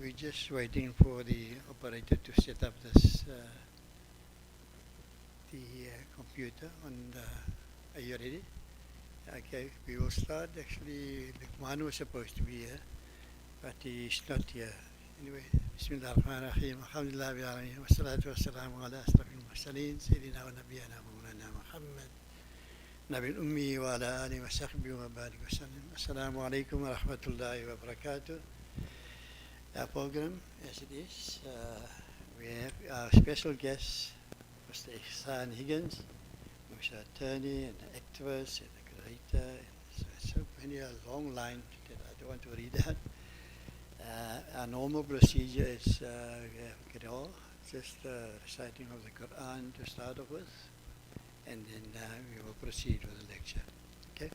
we're just waiting for the operator to set up this computer on the. Are you ready? Okay, we will start. Actually, Luqman was supposed to be here, but he's not here. Anyway, Bismillahirrahmanirrahim. Alhamdulillah, Rabbil Alameen. Wassalatu wassalamu ala asrafil mursalin. Sayyidina wa nabiyana Mawlana Muhammad. Nabil Ummi wa ala alihi wa sahbihi wa barik wa sallam. Assalamu alaikum wa rahmatullahi wa barakatuh. Our program, as it is, we have our special guest, Mr. Ighsaan Higgins, who's an attorney and an activist and a creator, and so many, a long line that I don't want to read out. Our normal procedure is we have Qira'ah, just reciting of the Quran to start off with, and then we will proceed with the lecture. Okay?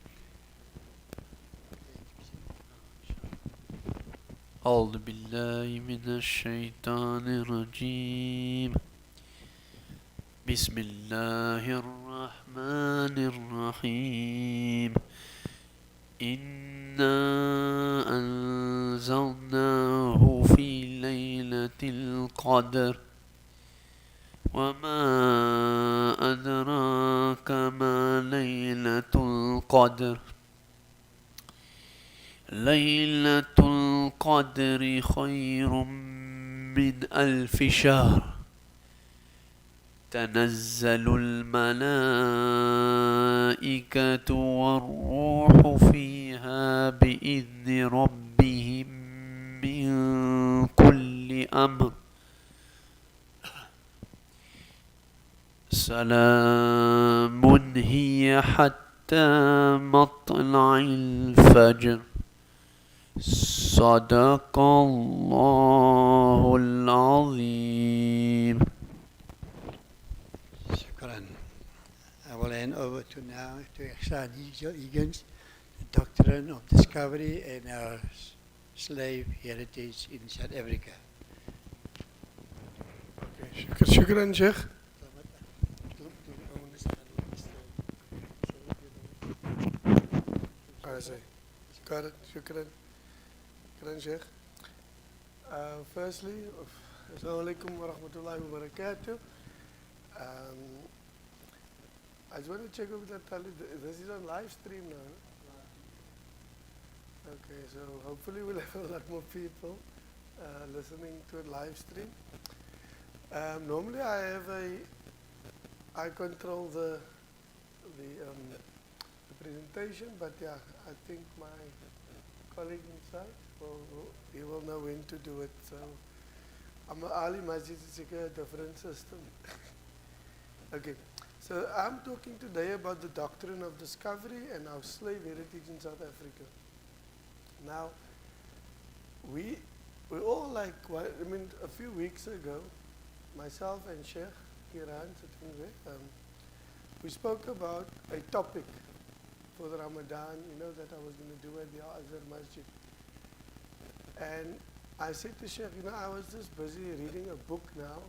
أعوذ بالله من الشيطان الرجيم بسم الله الرحمن الرحيم إنا أنزلناه في ليلة القدر وما أدراك ما ليلة القدر ليلة القدر خير من ألف شهر تنزل الملائكة والروح فيها بإذن ربهم من كل أمر سلام هي حتى مطلع الفجر صدق الله العظيم. Shukran. I will hand over to now to Ighsaan Higgins, the Doctrine of Discovery and our slave heritage in South Africa. Okay, shukran, Sheikh. I say, got it, shukran. Shukran, Sheikh. Firstly, Assalamu alaikum wa rahmatullahi wa barakatuh. I just want to check with that Tali. This is on live stream now. Okay, so hopefully we'll have a lot more people listening to a live stream. Normally I control the presentation, but yeah, I think my colleague inside he will know when to do it. So I'm an Ali Masjid, it's a different system. Okay, so I'm talking today about the doctrine of discovery and our slave heritage in South Africa. Now, we all like, a few weeks ago, myself and Sheikh Kiran sitting there, we spoke about a topic for the Ramadan, that I was going to do at the Azhar Masjid. And I said to Sheikh, I was just busy reading a book now.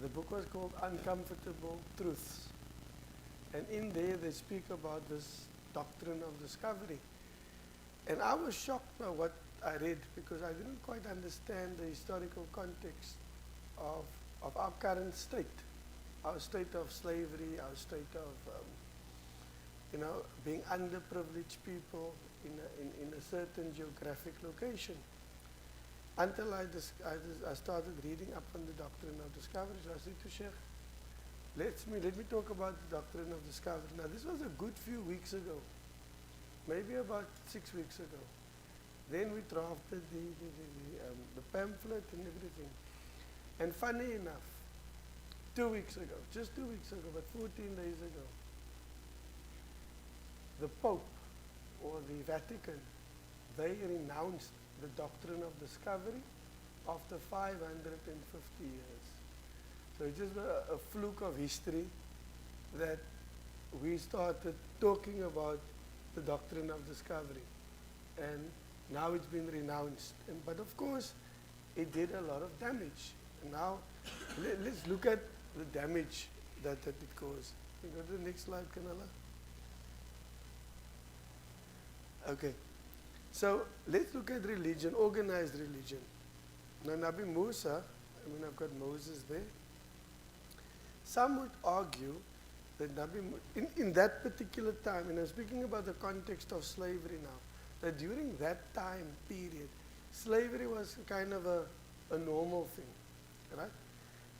The book was called Uncomfortable Truths. And in there they speak about this doctrine of discovery. And I was shocked by what I read because I didn't quite understand the historical context of our current state. Our state of slavery, our state of being underprivileged people in a certain geographic location. Until I started reading up on the doctrine of discovery, so I said to Sheikh, let me talk about the doctrine of discovery. Now this was a good few weeks ago, maybe about 6 weeks ago. Then we drafted the pamphlet and everything. And funny enough, 2 weeks ago, just 2 weeks ago, but 14 days ago, the Pope or the Vatican, they renounced the doctrine of discovery after 550 years. So it's just a fluke of history that we started talking about the doctrine of discovery. And now it's been renounced. But of course, it did a lot of damage. And now, let's look at the damage that it caused. Can you go to the next slide, Kanala? Okay. So let's look at religion, organized religion. Now Nabi Musa, I've got Moses there. Some would argue that in that particular time, and I'm speaking about the context of slavery now, that during that time period, slavery was kind of a normal thing, right?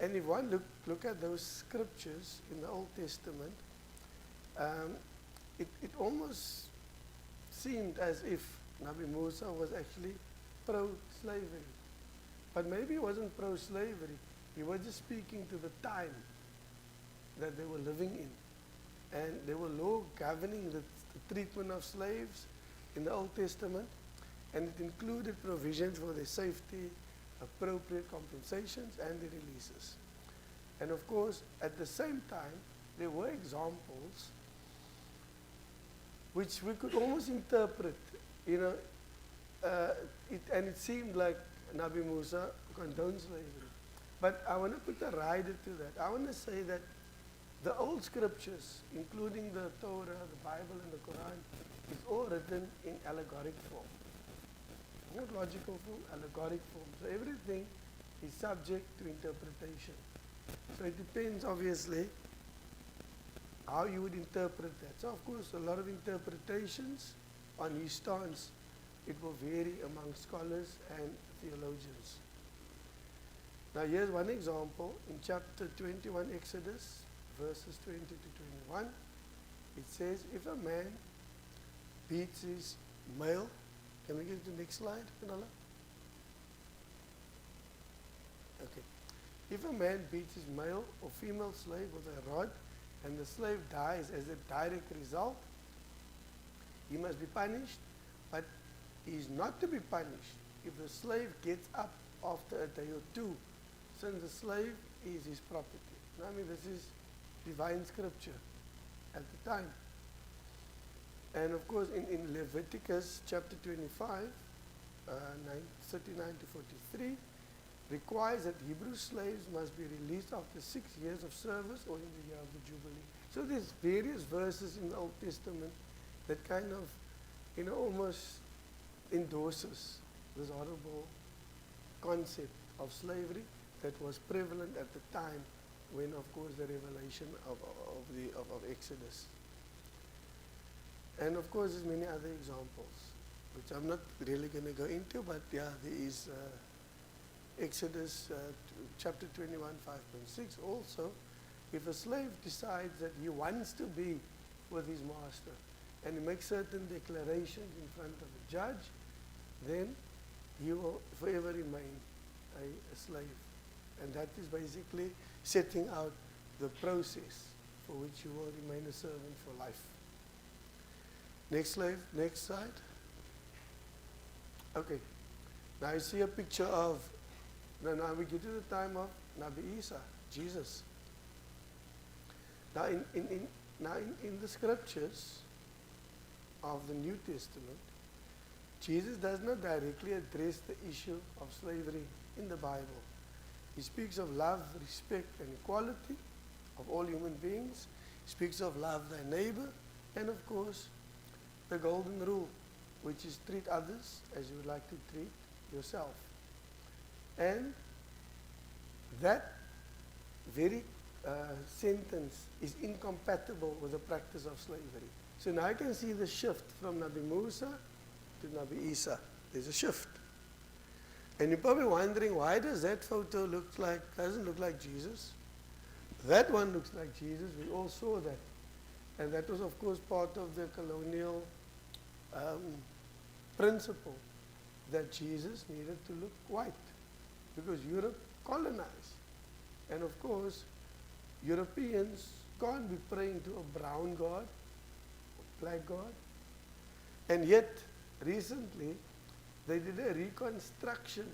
And if one look at those scriptures in the Old Testament, it almost seemed as if Nabi Musa was actually pro-slavery. But maybe he wasn't pro-slavery. He was just speaking to the time that they were living in. And there were law governing the treatment of slaves in the Old Testament. And it included provisions for their safety, appropriate compensations, and the releases. And of course, at the same time, there were examples which we could almost interpret, and it seemed like Nabi Musa condoned slavery. But I want to put a rider to that. I want to say that the old scriptures, including the Torah, the Bible, and the Quran, is all written in allegoric form. Not logical form, allegoric form. So everything is subject to interpretation. So it depends, obviously, how you would interpret that. So of course, a lot of interpretations on his stance, it will vary among scholars and theologians. Now here's one example in chapter 21 Exodus, verses 20 to 21. It says, if a man beats his male, can we get to the next slide, Pinala? Okay. If a man beats his male or female slave with a rod and the slave dies as a direct result, he must be punished, but he is not to be punished if the slave gets up after a day or two, since the slave is his property. Now, this is divine scripture at the time. And of course, in Leviticus chapter 25, 39 to 43, requires that Hebrew slaves must be released after 6 years of service or in the year of the Jubilee. So there's various verses in the Old Testament that kind of, almost endorses this horrible concept of slavery that was prevalent at the time when, of course, the revelation of Exodus. And of course, there's many other examples, which I'm not really going to go into, but yeah, there is Exodus chapter 21, 5.6 also. If a slave decides that he wants to be with his master and he makes certain declarations in front of a judge, then he will forever remain a slave. And that is basically setting out the process for which you will remain a servant for life. Next slide. Okay. Now you see a picture of, now we get to the time of Nabi Isa, Jesus. Now in the scriptures of the New Testament, Jesus does not directly address the issue of slavery in the Bible. He speaks of love, respect, and equality of all human beings. He speaks of love thy neighbor, and of course, the golden rule, which is treat others as you would like to treat yourself. And that very sentence is incompatible with the practice of slavery. So now I can see the shift from Nabi Musa to Nabi Isa. There's a shift. And you're probably wondering, why does that photo doesn't look like Jesus? That one looks like Jesus. We all saw that. And that was, of course, part of the colonial principle that Jesus needed to look white because Europe colonized. And of course, Europeans can't be praying to a brown God, a black God. And yet, recently, they did a reconstruction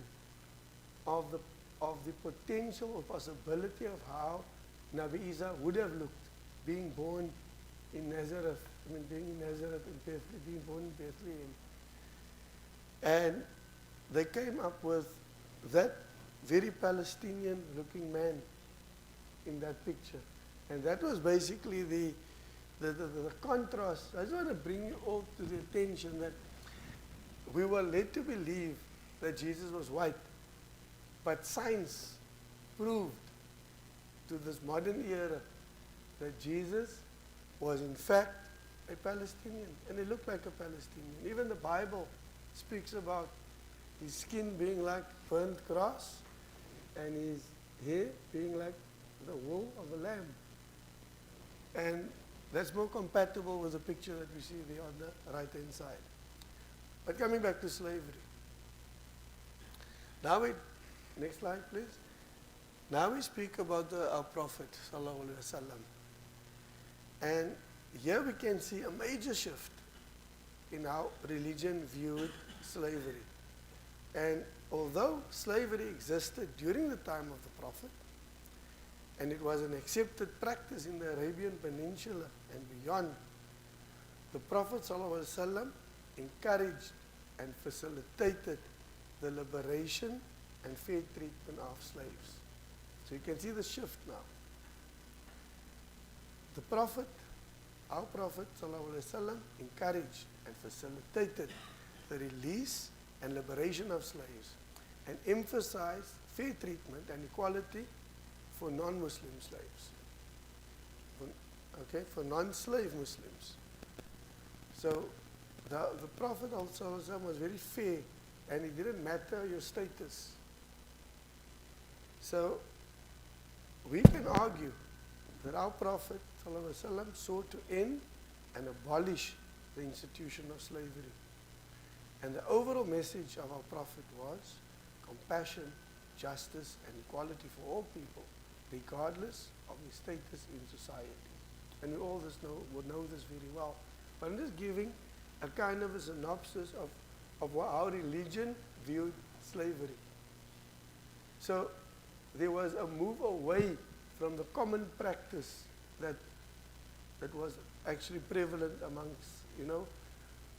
of the potential or possibility of how Nabi Isa would have looked, being born in Nazareth, being in Nazareth and being born in Bethlehem. And they came up with that very Palestinian-looking man in that picture. And that was basically the contrast. I just want to bring you all to the attention that we were led to believe that Jesus was white, but science proved to this modern era that Jesus was in fact a Palestinian, and he looked like a Palestinian. Even the Bible speaks about his skin being like burnt grass and his hair being like the wool of a lamb. And that's more compatible with the picture that we see there on the right-hand side. But coming back to slavery. Now next slide please. Now we speak about our Prophet Sallallahu Alaihi Wasallam. And here we can see a major shift in how religion viewed slavery. And although slavery existed during the time of the Prophet, and it was an accepted practice in the Arabian Peninsula and beyond, the Prophet ﷺ encouraged and facilitated the liberation and fair treatment of slaves. So you can see the shift now. The Prophet, our Prophet ﷺ, encouraged and facilitated the release and liberation of slaves and emphasized fair treatment and equality for non-Muslim slaves, for non-slave Muslims. So the Prophet also was very fair, and it didn't matter your status. So we can argue that our Prophet ﷺ sought to end and abolish the institution of slavery. And the overall message of our Prophet was compassion, justice, and equality for all people, regardless of their status in society. And we all would know this very well. But I'm just giving a kind of a synopsis of how religion viewed slavery. So there was a move away from the common practice that was actually prevalent amongst,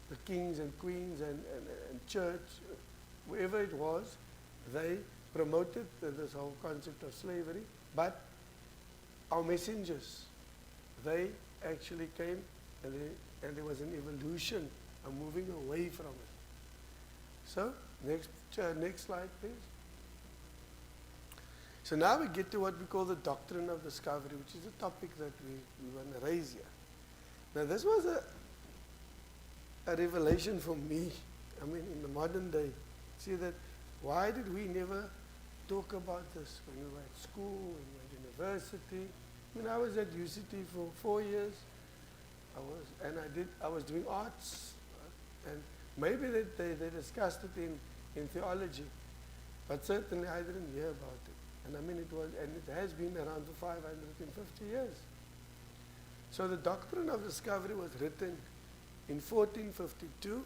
the kings and queens and church, wherever it was. They promoted this whole concept of slavery, but our messengers, they actually came and there was an evolution, a moving away from it. So, next slide please. So now we get to what we call the Doctrine of Discovery, which is a topic that we want to raise here. Now this was a revelation for me, in the modern day. See that, why did we never talk about this when we were at school, when we were at university? I was at UCT for 4 years. I was doing arts, and maybe they discussed it in theology, but certainly I didn't hear about it. And it has been around for 550 years. So the Doctrine of Discovery was written in 1452,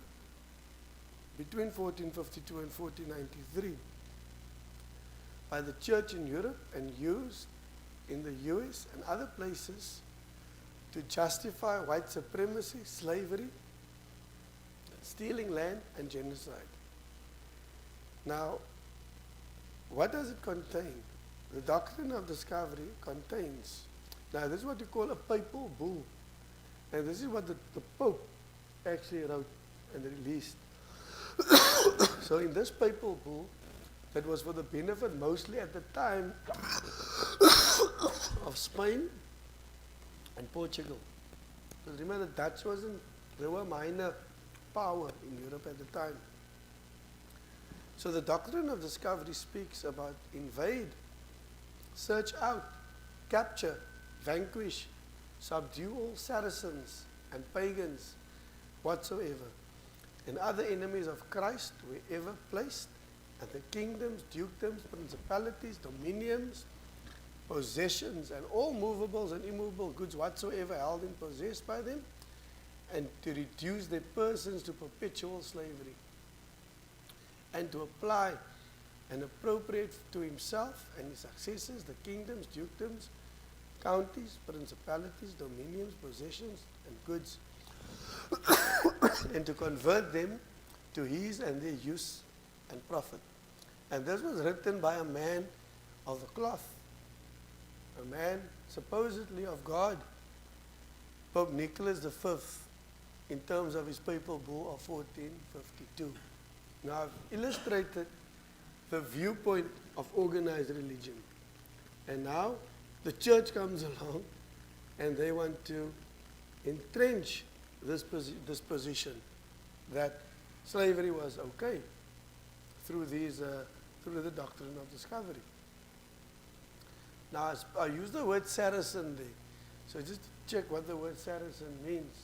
between 1452 and 1493, by the church in Europe and used in the US and other places to justify white supremacy, slavery, stealing land, and genocide. Now, what does it contain? The Doctrine of Discovery contains, now this is what you call a papal bull, and this is what the Pope actually wrote and released. So in this papal bull, that was for the benefit mostly at the time of Spain and Portugal. Because remember, the Dutch they were minor power in Europe at the time. So the Doctrine of Discovery speaks about invade, search out, capture, vanquish, subdue all Saracens and pagans whatsoever, and other enemies of Christ wherever placed, and the kingdoms, dukedoms, principalities, dominions, possessions, and all movables and immovable goods whatsoever held and possessed by them, and to reduce their persons to perpetual slavery, and to apply and appropriate to himself and his successors the kingdoms, dukedoms, counties, principalities, dominions, possessions, and goods, and to convert them to his and their use and profit. And this was written by a man of the cloth, a man supposedly of God, Pope Nicholas V, in terms of his papal bull of 1452. Now I've illustrated the viewpoint of organized religion. And now the church comes along and they want to entrench this position that slavery was okay through the doctrine of discovery. Now I use the word Saracen there. So just check what the word Saracen means.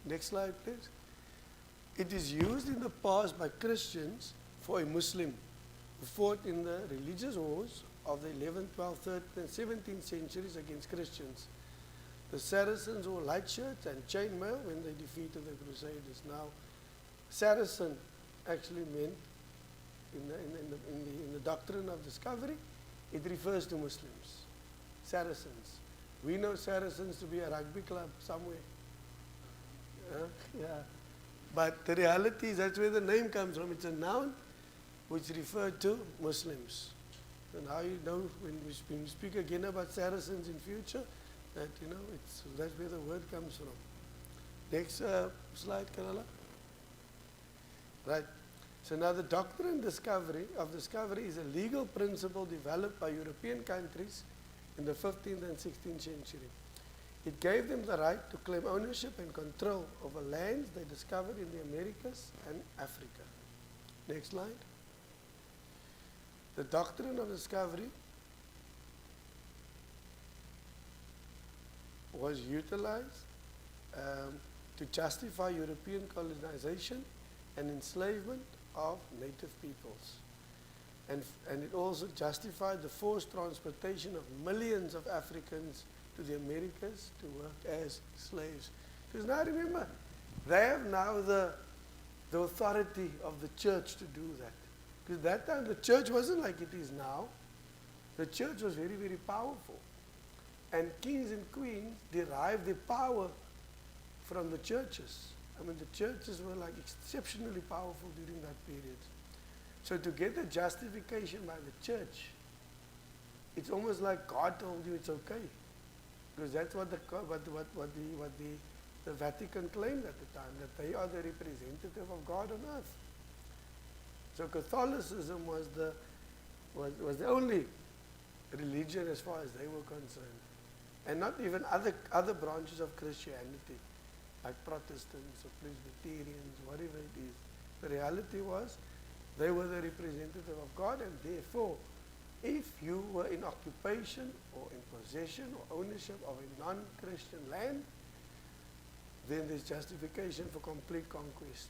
Next slide, please. It is used in the past by Christians for a Muslim who fought in the religious wars of the 11th, 12th, 13th, and 17th centuries against Christians. The Saracens wore light shirts and chainmail when they defeated the Crusaders. Now, Saracen actually meant, in the doctrine of discovery, it refers to Muslims. Saracens. We know Saracens to be a rugby club somewhere. Yeah. But the reality is that's where the name comes from. It's a noun which refers to Muslims. So now you know when we speak again about Saracens in future, that that's where the word comes from. Next slide, Kerala. Right. So now the doctrine of discovery is a legal principle developed by European countries in the 15th and 16th century. It gave them the right to claim ownership and control over lands they discovered in the Americas and Africa. Next slide. The doctrine of discovery was utilized to justify European colonization and enslavement of native peoples. And it also justified the forced transportation of millions of Africans to the Americas to work as slaves. Because now remember, they have now the authority of the church to do that. Because that time the church wasn't like it is now. The church was very, very powerful. And kings and queens derived their power from the churches. I mean, the churches were like exceptionally powerful during that period. So to get a justification by the church, it's almost like God told you it's okay. Because that's what the Vatican claimed at the time, that they are the representative of God on earth. So Catholicism was the only religion as far as they were concerned. And not even other branches of Christianity, like Protestants or Presbyterians, whatever it is. The reality was they were the representative of God, and therefore, if you were in occupation or in possession or ownership of a non-Christian land, then there's justification for complete conquest.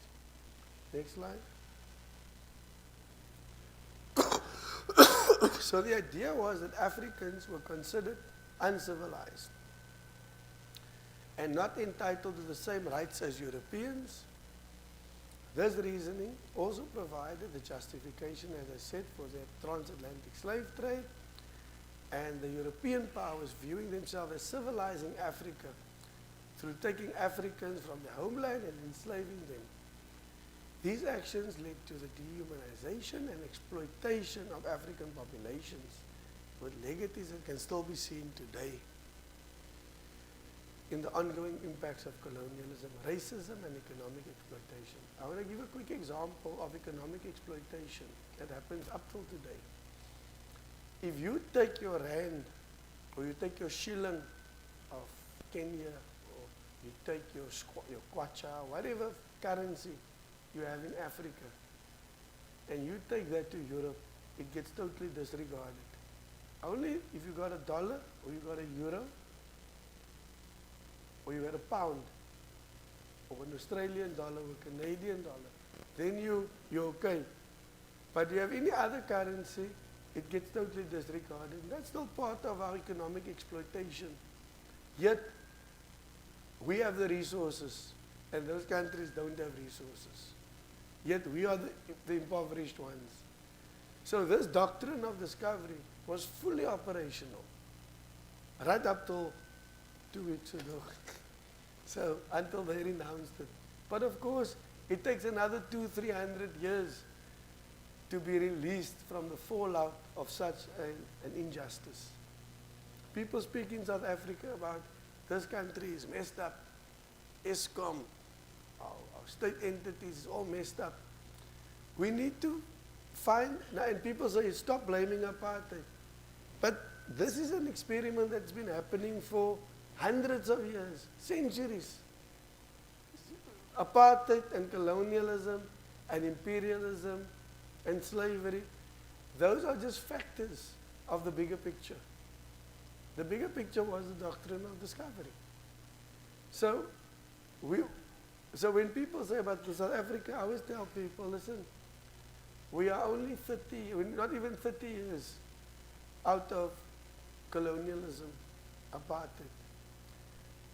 Next slide. So the idea was that Africans were considered uncivilized and not entitled to the same rights as Europeans. This reasoning also provided the justification, as I said, for the transatlantic slave trade, and the European powers viewing themselves as civilizing Africa through taking Africans from their homeland and enslaving them. These actions led to the dehumanization and exploitation of African populations, with legacies that can still be seen today in the ongoing impacts of colonialism, racism, and economic exploitation. I want to give a quick example of economic exploitation that happens up till today. If you take your rand, or you take your shilling of Kenya, or you take your kwacha, whatever currency you have in Africa, and you take that to Europe, it gets totally disregarded. Only if you got a dollar, or you got a euro, or you got a pound, or an Australian dollar, or a Canadian dollar, then you're okay. But you have any other currency, it gets totally disregarded. And that's still part of our economic exploitation. Yet, we have the resources, and those countries don't have resources. Yet, we are the impoverished ones. So this doctrine of discovery was fully operational, right up till 2 weeks ago. So until they renounced it. But of course, it takes another 200-300 years to be released from the fallout of such an injustice. People speak in South Africa about this country is messed up. ESCOM, our state entities is all messed up. We need to find, and people say, stop blaming apartheid. But this is an experiment that's been happening for hundreds of years, centuries. Apartheid and colonialism and imperialism and slavery, those are just factors of the bigger picture. The bigger picture was the doctrine of discovery. So when people say about South Africa, I always tell people, listen, we are only 30, we're not even 30 years out of colonialism, apartheid.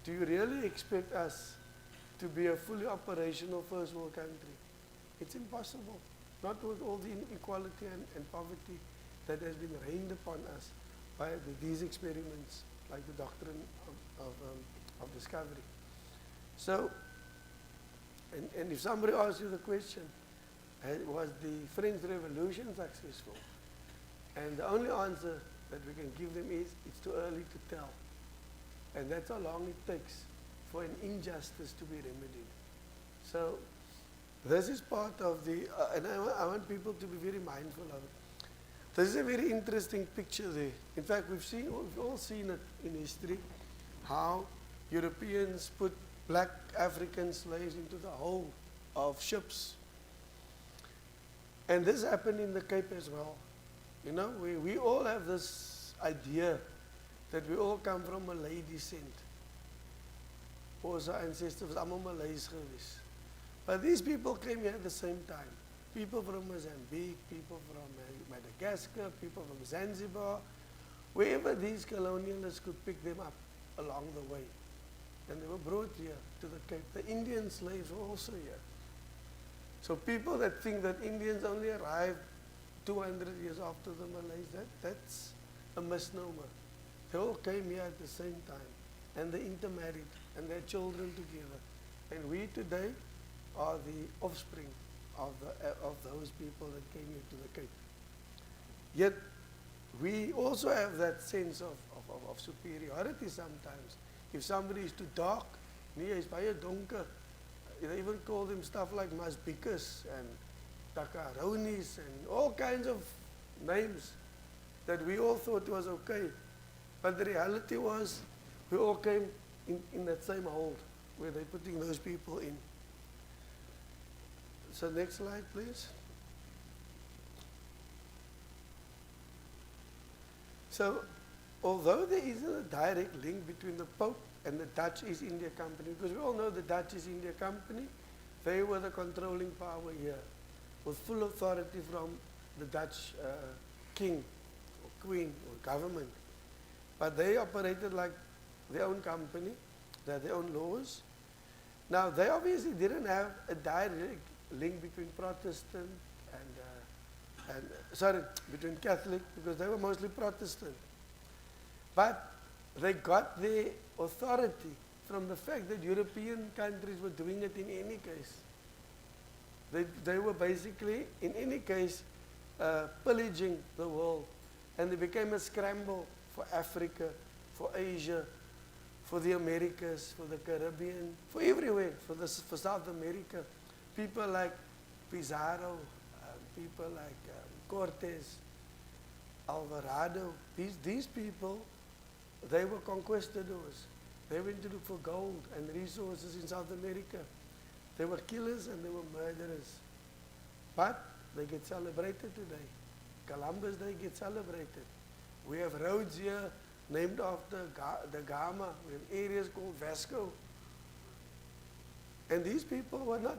Do you really expect us to be a fully operational first world country? It's impossible. Not with all the inequality and poverty that has been rained upon us by these experiments, like the doctrine of discovery. So, and if somebody asks you the question, was the French Revolution successful? And the only answer that we can give them is, it's too early to tell. And that's how long it takes for an injustice to be remedied. So, this is part of the, and I want people to be very mindful of it. This is a very interesting picture there. In fact, we've all seen it in history, how Europeans put black African slaves into the hold of ships. And this happened in the Cape as well. You know, we all have this idea that we all come from Malay descent. Ons ancestors was almal Malays geweest. But these people came here at the same time. People from Mozambique, people from Madagascar, people from Zanzibar, wherever these colonialists could pick them up along the way. And they were brought here to the Cape. The Indian slaves were also here. So people that think that Indians only arrived 200 years after the Malays, that's a misnomer. They all came here at the same time. And they intermarried and they had children together. And we today are the offspring of those people that came here to the Cape. Yet we also have that sense of superiority sometimes. If somebody is too dark, nee, hy's baie donker. They even call them stuff like Masbikas and Takaronis and all kinds of names that we all thought was okay. But the reality was we all came in that same hold where they're putting those people in. So next slide, please. So, although there isn't a direct link between the Pope and the Dutch East India Company, because we all know the Dutch East India Company, they were the controlling power here, with full authority from the Dutch king or queen or government. But they operated like their own company, they had their own laws. Now, they obviously didn't have a direct link between Protestant between Catholic, because they were mostly Protestant. But they got their authority from the fact that European countries were doing it in any case. They were basically, in any case, pillaging the world. And it became a scramble for Africa, for Asia, for the Americas, for the Caribbean, for everywhere, for South America. People like Pizarro, people like Cortez, Alvarado, these people, they were conquistadors. They went to look for gold and resources in South America. They were killers and they were murderers. But they get celebrated today. Columbus Day gets celebrated. We have roads here named after the Gama. We have areas called Vasco. And these people were not,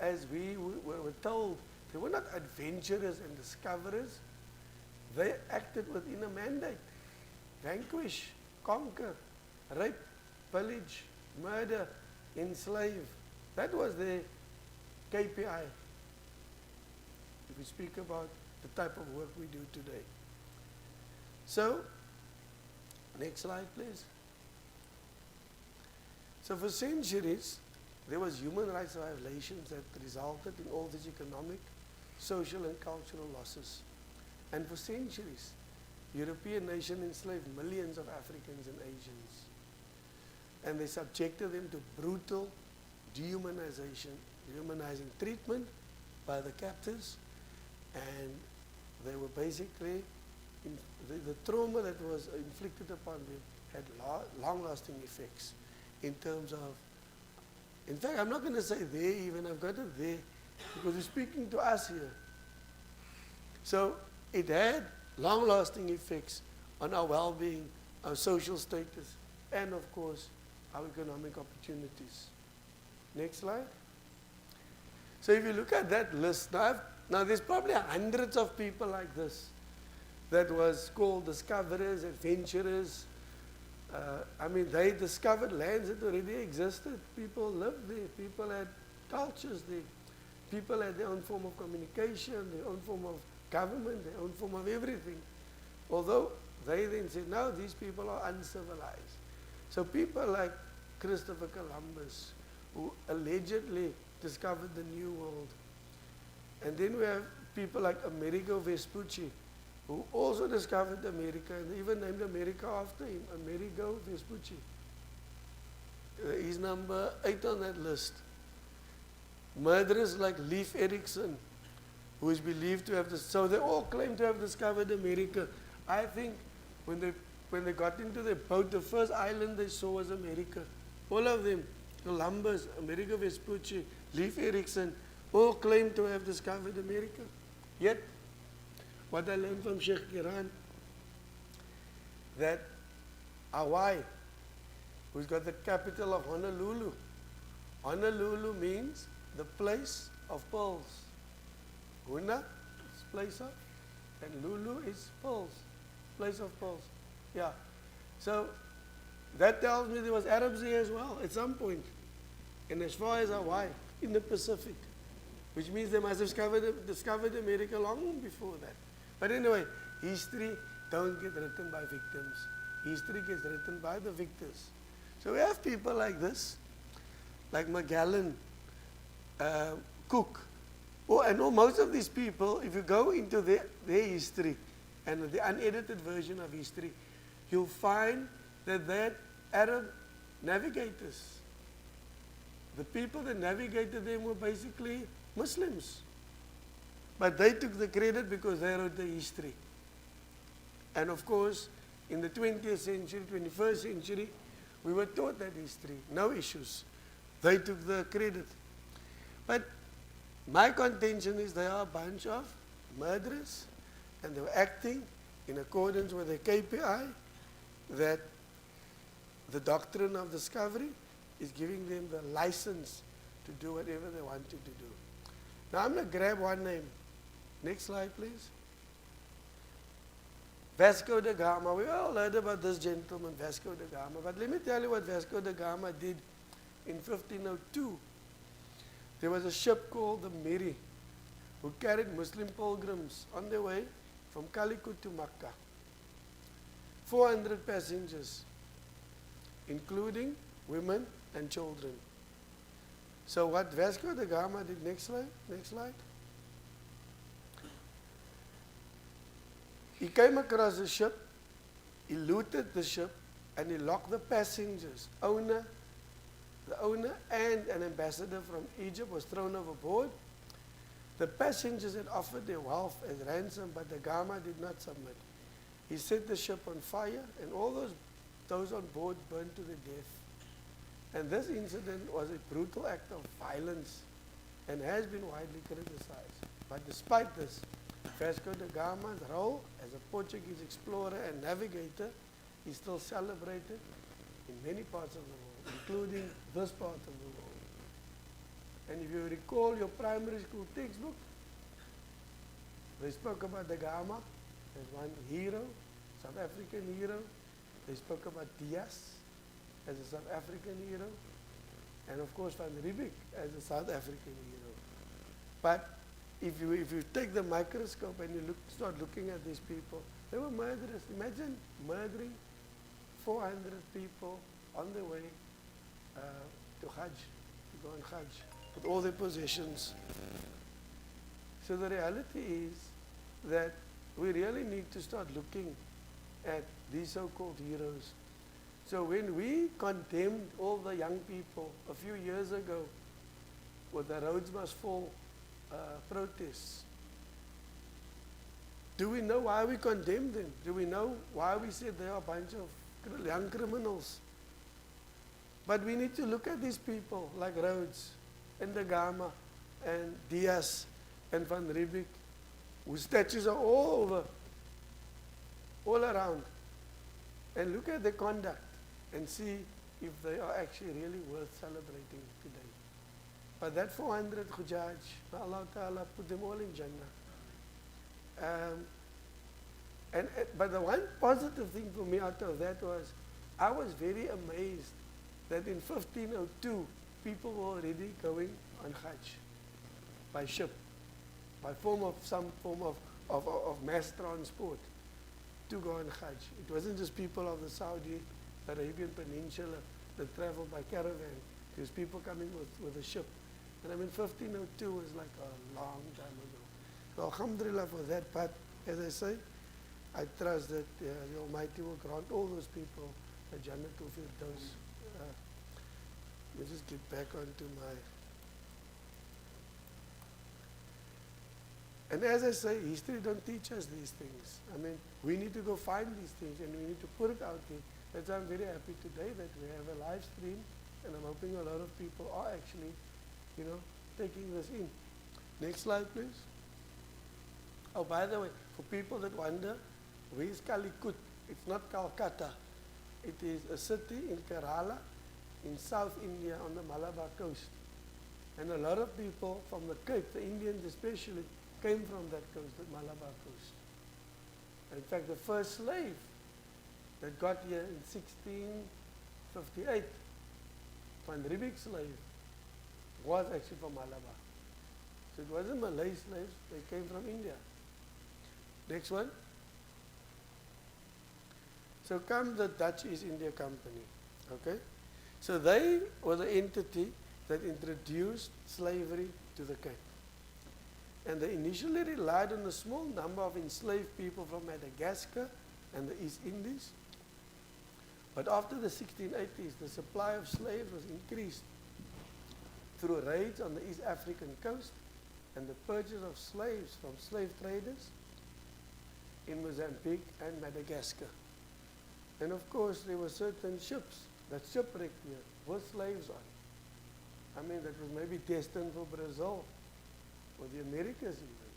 as we were told, they were not adventurers and discoverers. They acted within a mandate. Vanquish, conquer, rape, pillage, murder, enslave. That was their KPI. If we speak about the type of work we do today. So, next slide please. So for centuries, there was human rights violations that resulted in all these economic, social and cultural losses. And for centuries, European nations enslaved millions of Africans and Asians. And they subjected them to brutal dehumanizing treatment by the captors, and they were basically, the trauma that was inflicted upon them had long-lasting effects in terms of, in fact, I'm not going to say there even, I've got it there, because it's speaking to us here. So it had long-lasting effects on our well-being, our social status, and of course, our economic opportunities. Next slide. So if you look at that list, now there's probably hundreds of people like this that was called discoverers, adventurers. I mean, they discovered lands that already existed. People lived there. People had cultures there. People had their own form of communication, their own form of government, their own form of everything. Although they then said, no, these people are uncivilized. So people like Christopher Columbus, who allegedly discovered the New World. And then we have people like Amerigo Vespucci, who also discovered America, and they even named America after him, Amerigo Vespucci. He's number 8 on that list. Murderers like Leif Erikson, who is believed to have, so they all claim to have discovered America. I think when they got into their boat, the first island they saw was America. All of them, Columbus, Amerigo Vespucci, Leif Erikson, all claim to have discovered America. Yet, what I learned from Sheikh Kiran, that Hawaii, who's got the capital of Honolulu, Honolulu means the place of pearls. Huna is place of, and Lulu is pearls, place of pearls. Yeah. So that tells me there was Arabs here as well at some point. And as far as Hawaii, in the Pacific, which means they must have discovered America long before that. But anyway, history don't get written by victims. History gets written by the victors. So we have people like this, like Magellan, Cook. And most of these people, if you go into their history and the unedited version of history, you'll find that they had Arab navigators. The people that navigated them were basically Muslims. But they took the credit because they wrote the history. And of course, in the 20th century, 21st century, we were taught that history, no issues. They took the credit. But my contention is they are a bunch of murderers, and they were acting in accordance with the KPI that the doctrine of discovery is giving them the license to do whatever they wanted to do. Now I'm going to grab one name. Next slide, please. Vasco da Gama. We all heard about this gentleman, Vasco da Gama. But let me tell you what Vasco da Gama did in 1502. There was a ship called the Mary, who carried Muslim pilgrims on their way from Calicut to Makkah. 400 passengers, including women and children. So what Vasco da Gama did, next slide. He came across the ship, he looted the ship, and he locked the passengers. The owner and an ambassador from Egypt was thrown overboard. The passengers had offered their wealth as ransom, but the Gama did not submit. He set the ship on fire, and all those on board burned to their death. And this incident was a brutal act of violence and has been widely criticized. But despite this, Vasco da Gama's role as a Portuguese explorer and navigator is still celebrated in many parts of the world, including this part of the world. And if you recall your primary school textbook, they spoke about da Gama as one hero, South African hero. They spoke about Diaz as a South African hero, and of course Van Riebeeck as a South African hero. But if you take the microscope and you start looking at these people, they were murderers. Imagine murdering 400 people on their way to Hajj, to go on Hajj, with all their possessions. So the reality is that we really need to start looking at these so-called heroes. So when we condemned all the young people a few years ago with the roads must fall protests. Do we know why we condemn them? Do we know why we said they are a bunch of young criminals? But we need to look at these people like Rhodes and De Gama and Diaz and Van Riebeeck, whose statues are all over, all around, and look at their conduct and see if they are actually really worth celebrating today. But that 400 Hujjaj, may Allah Ta'ala put them all in Jannah. But the one positive thing for me out of that was, I was very amazed that in 1502, people were already going on Hajj by ship, by some form of mass transport to go on Hajj. It wasn't just people of the Saudi Arabian Peninsula that traveled by caravan. It was people coming with a ship. And I mean, 1502 was like a long time ago. So alhamdulillah for that. But as I say, I trust that the Almighty will grant all those people a Jannatul Firdaus. Let me just get back onto my... And as I say, history don't teach us these things. I mean, we need to go find these things and we need to put it out there. That's why I'm very happy today that we have a live stream, and I'm hoping a lot of people are actually, taking this in. Next slide, please. Oh, by the way, for people that wonder, where is Calicut? It's not Calcutta. It is a city in Kerala, in South India on the Malabar coast. And a lot of people from the Cape, the Indians especially, came from that coast, the Malabar coast. In fact, the first slave that got here in 1658, Van Riebeeck's slave, was actually from Malabar. So it wasn't Malay slaves, they came from India. Next one. So come the Dutch East India Company, okay? So they were the entity that introduced slavery to the Cape. And they initially relied on a small number of enslaved people from Madagascar and the East Indies. But after the 1680s, the supply of slaves was increased through raids on the East African coast and the purchase of slaves from slave traders in Mozambique and Madagascar. And of course, there were certain ships that shipwrecked here with slaves on. I mean, that was maybe destined for Brazil or the Americas even.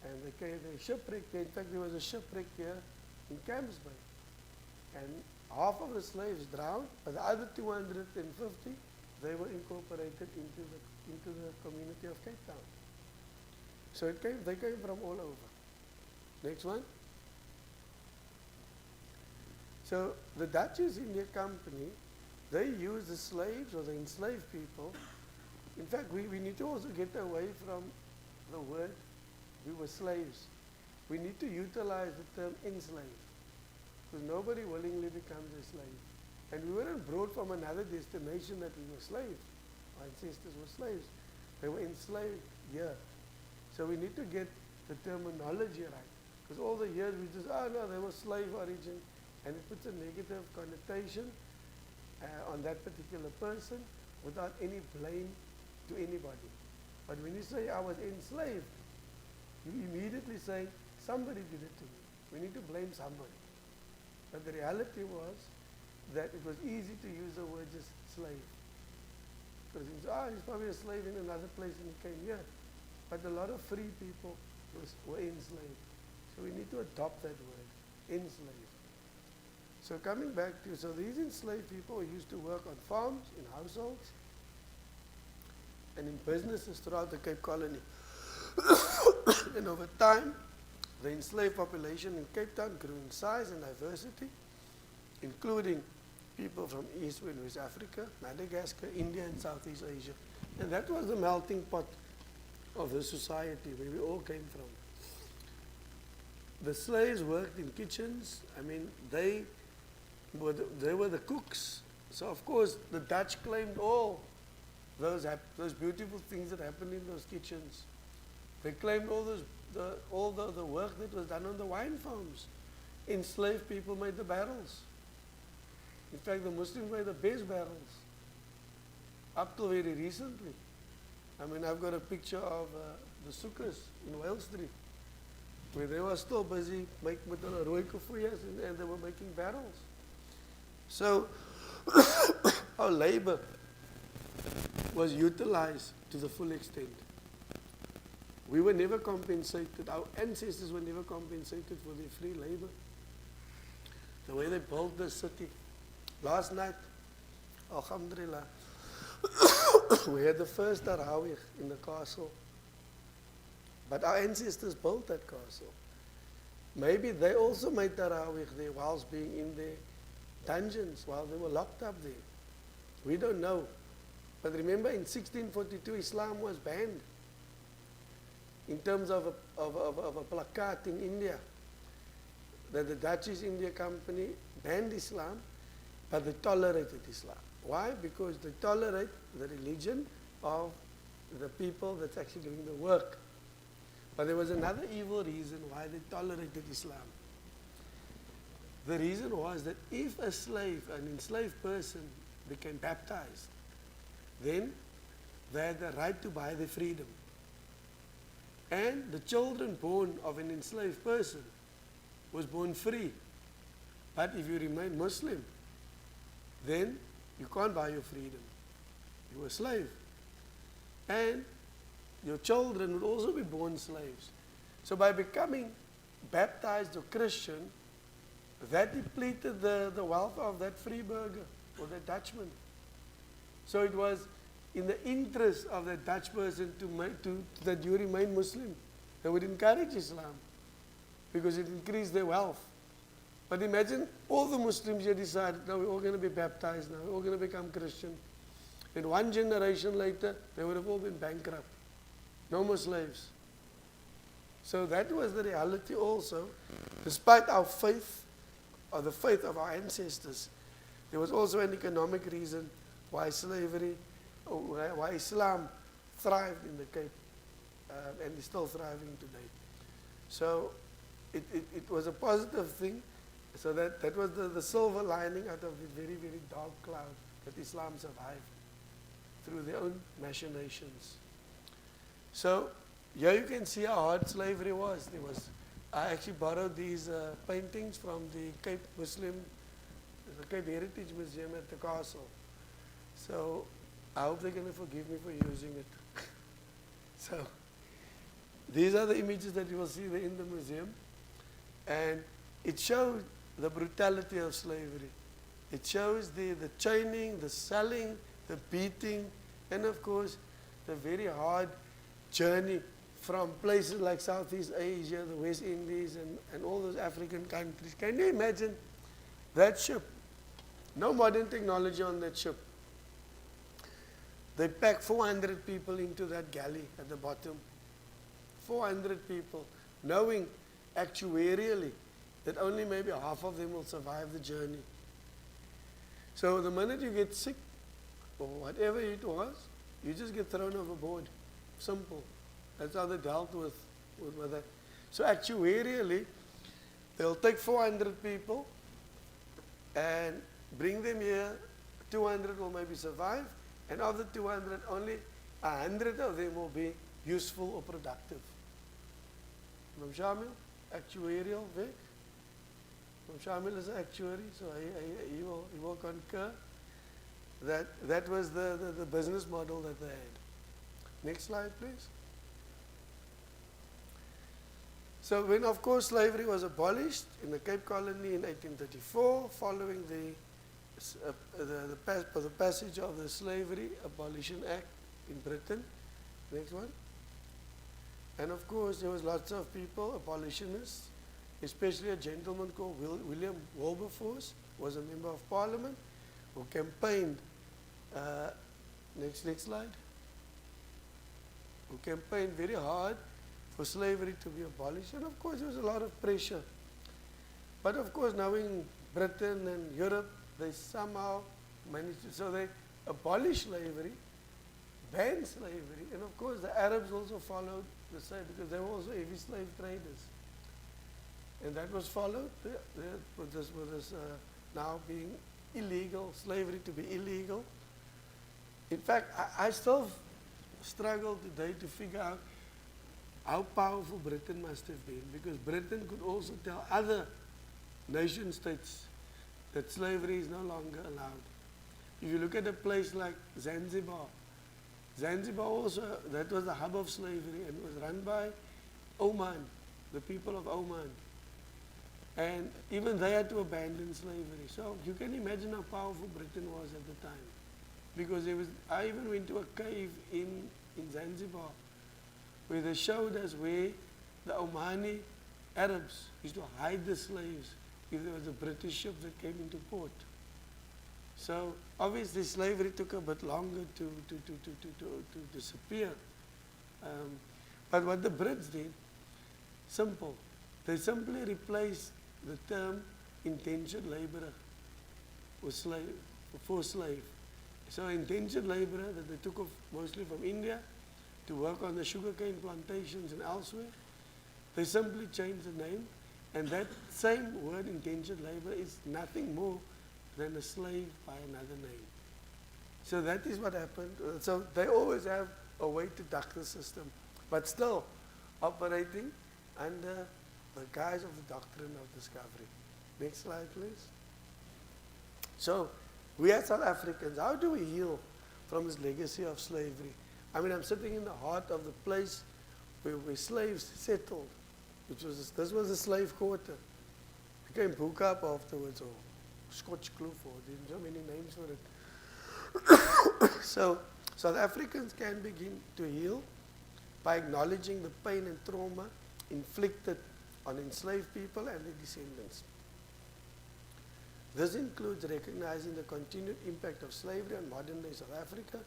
And they shipwrecked here. In fact, there was a shipwreck here in Camps Bay. And half of the slaves drowned, but the other 250, they were incorporated into the community of Cape Town. So they came from all over. Next one. So the Dutch East India Company, they used the slaves or the enslaved people. In fact, we need to also get away from the word we were slaves. We need to utilize the term enslaved, because nobody willingly becomes a slave. And we weren't brought from another destination that we were slaves. Our ancestors were slaves. They were enslaved here. So we need to get the terminology right. Because all the years we just, no, they were slave origin. And it puts a negative connotation on that particular person without any blame to anybody. But when you say I was enslaved, you immediately say somebody did it to me. We need to blame somebody. But the reality was that it was easy to use the word just slave. Because he's probably a slave in another place and he came here. But a lot of free people were enslaved. So we need to adopt that word, enslaved. So coming back to, so these enslaved people used to work on farms, in households, and in businesses throughout the Cape Colony. And over time, the enslaved population in Cape Town grew in size and diversity, including people from East and West Africa, Madagascar, India, and Southeast Asia. And that was the melting pot of the society where we all came from. The slaves worked in kitchens. I mean, they were the cooks. So of course, the Dutch claimed all those beautiful things that happened in those kitchens. They claimed all the work that was done on the wine farms. Enslaved people made the barrels. In fact, the Muslims made the best barrels up till very recently. I mean, I've got a picture of the sukkahs in Wales Street, where they were still busy making met hulle rooi koffie's and they were making barrels. So our labor was utilized to the full extent. We were never compensated, our ancestors were never compensated for their free labor. The way they built the city. Last night, alhamdulillah, we had the first tarawih in the castle. But our ancestors built that castle. Maybe they also made tarawih there whilst being in their dungeons, while they were locked up there. We don't know. But remember, in 1642, Islam was banned. In terms of a placard in India, that the Dutch East India Company banned Islam, but they tolerated Islam. Why? Because they tolerate the religion of the people that's actually doing the work. But there was another evil reason why they tolerated Islam. The reason was that if a slave, an enslaved person, became baptized, then they had the right to buy their freedom. And the children born of an enslaved person was born free. But if you remain Muslim, then you can't buy your freedom. You were a slave. And your children would also be born slaves. So by becoming baptized or Christian, that depleted the wealth of that free burger or that Dutchman. So it was in the interest of that Dutch person that you remain Muslim. They would encourage Islam because it increased their wealth. But imagine all the Muslims here decided, now we're all going to be baptized now, we're all going to become Christian. And one generation later, they would have all been bankrupt. No more slaves. So that was the reality also. Despite our faith, or the faith of our ancestors, there was also an economic reason why slavery, or why Islam thrived in the Cape and is still thriving today. So it was a positive thing. So that was the silver lining out of the very, very dark cloud that Islam survived through their own machinations. So here you can see how hard slavery was. I actually borrowed these paintings from the Cape Heritage Museum at the castle. So I hope they're going to forgive me for using it. So these are the images that you will see there in the museum. And it shows the brutality of slavery. It shows the chaining, the selling, the beating, and of course the very hard journey from places like Southeast Asia, the West Indies, and all those African countries. Can you imagine that ship? No modern technology on that ship. They packed 400 people into that galley at the bottom. 400 people, knowing actuarially that only maybe half of them will survive the journey. So the minute you get sick, or whatever it was, you just get thrown overboard. Simple. That's how they dealt with that. So actuarially, they'll take 400 people and bring them here. 200 will maybe survive, and of the 200, only 100 of them will be useful or productive. Imam Shamil, actuarial Vic. Imam Shamil is an actuary, so he will concur that was the business model that they had. Next slide, please. So when, of course, slavery was abolished in the Cape Colony in 1834, following the passage of the Slavery Abolition Act in Britain. Next one. And of course, there was lots of people, abolitionists, especially a gentleman called William Wilberforce, was a member of Parliament, who campaigned, next slide, who campaigned very hard for slavery to be abolished. And of course, there was a lot of pressure. But of course, knowing Britain and Europe, they somehow managed to, so they abolished slavery, banned slavery, and of course, the Arabs also followed the same, because they were also heavy slave traders. And that was followed with this now being illegal, slavery to be illegal. In fact, I still struggle today to figure out how powerful Britain must have been, because Britain could also tell other nation states that slavery is no longer allowed. If you look at a place like Zanzibar, Zanzibar also, that was the hub of slavery, and it was run by Oman, the people of Oman. And even they had to abandon slavery. So you can imagine how powerful Britain was at the time. Because I even went to a cave in Zanzibar where they showed us where the Omani Arabs used to hide the slaves if there was a British ship that came into port. So obviously slavery took a bit longer to disappear. But what the Brits did, simple. They simply replaced the term indentured laborer with forced slave. So indentured laborer that they took off mostly from India to work on the sugarcane plantations and elsewhere, they simply changed the name, and that same word indentured laborer is nothing more than a slave by another name. So that is what happened. So they always have a way to duck the system, but still operating under the guise of the doctrine of discovery. Next slide, please. So, we as South Africans, how do we heal from this legacy of slavery? I mean, I'm sitting in the heart of the place where slaves settled, this was a slave quarter. It became Bookap afterwards, or Scotch Kloof, or there's so many names for it. So, South Africans can begin to heal by acknowledging the pain and trauma inflicted on enslaved people and their descendants. This includes recognizing the continued impact of slavery on modern-day South Africa,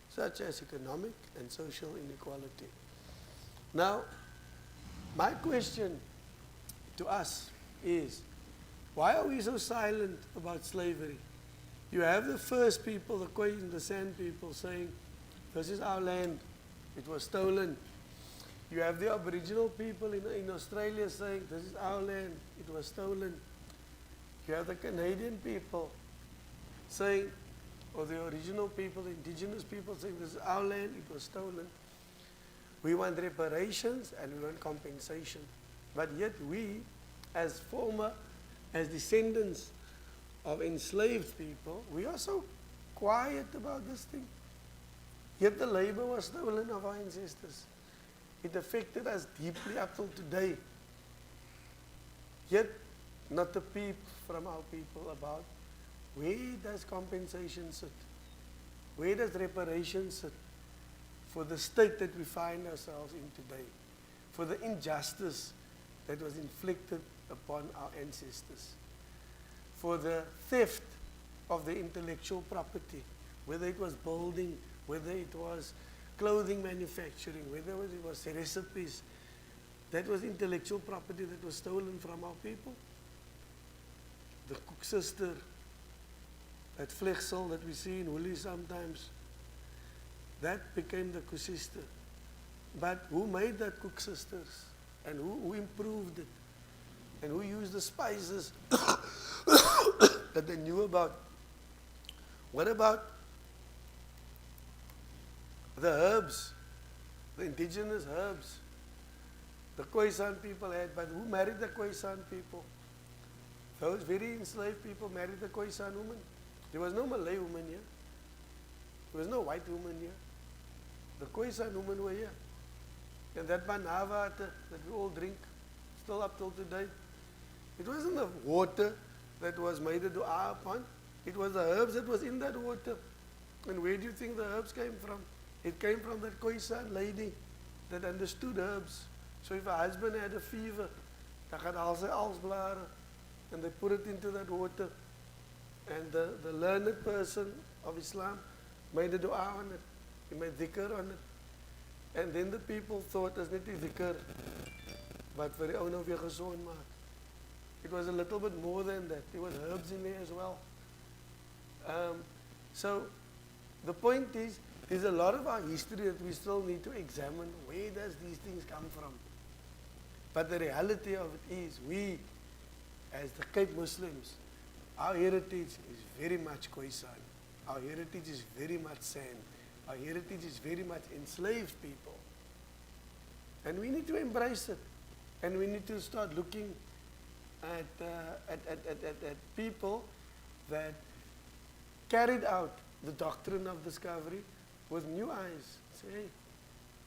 such as economic and social inequality. Now, my question to us is, why are we so silent about slavery? You have the first people, the Khoisan, the San people, saying, this is our land, it was stolen. You have the Aboriginal people in Australia saying, this is our land, it was stolen. You have the Canadian people saying, or the original people, the indigenous people saying, this is our land, it was stolen. We want reparations and we want compensation. But yet we, as descendants of enslaved people, we are so quiet about this thing. Yet the labor was stolen of our ancestors. It affected us deeply up till today. Yet not a peep from our people about where does compensation sit? Where does reparation sit for the state that we find ourselves in today? For the injustice that was inflicted upon our ancestors? For the theft of the intellectual property, whether it was building, whether it was clothing manufacturing, whether it was recipes, that was intellectual property that was stolen from our people. The cook sister, that vlegsel that we see in Woolies sometimes, that became the cook sister. But who made that cook sisters? And who improved it? And who used the spices that they knew about? What about the herbs, the indigenous herbs? The Khoisan people had, but who married the Khoisan people? Those very enslaved people married the Khoisan woman. There was no Malay woman here. There was no white woman here. The Khoisan women were here. And that banava that we all drink, still up till today, it wasn't the water that was made a dua upon. It was the herbs that was in that water. And where do you think the herbs came from? It came from that Khoisan lady that understood herbs. So if a husband had a fever, dan gaan al sy alsblare, and they put it into that water. And the learned person of Islam made a dua on it. He made dhikr on it. And then the people thought, it's not die dhikr, but vir die ou nou weer gesond maak. It was a little bit more than that. There was herbs in there as well. So the point is, there's a lot of our history that we still need to examine. Where does these things come from? But the reality of it is, we, as the Cape Muslims, our heritage is very much Khoisan. Our heritage is very much San. Our heritage is very much enslaved people. And we need to embrace it. And we need to start looking at people that carried out the doctrine of discovery with new eyes. Say, hey,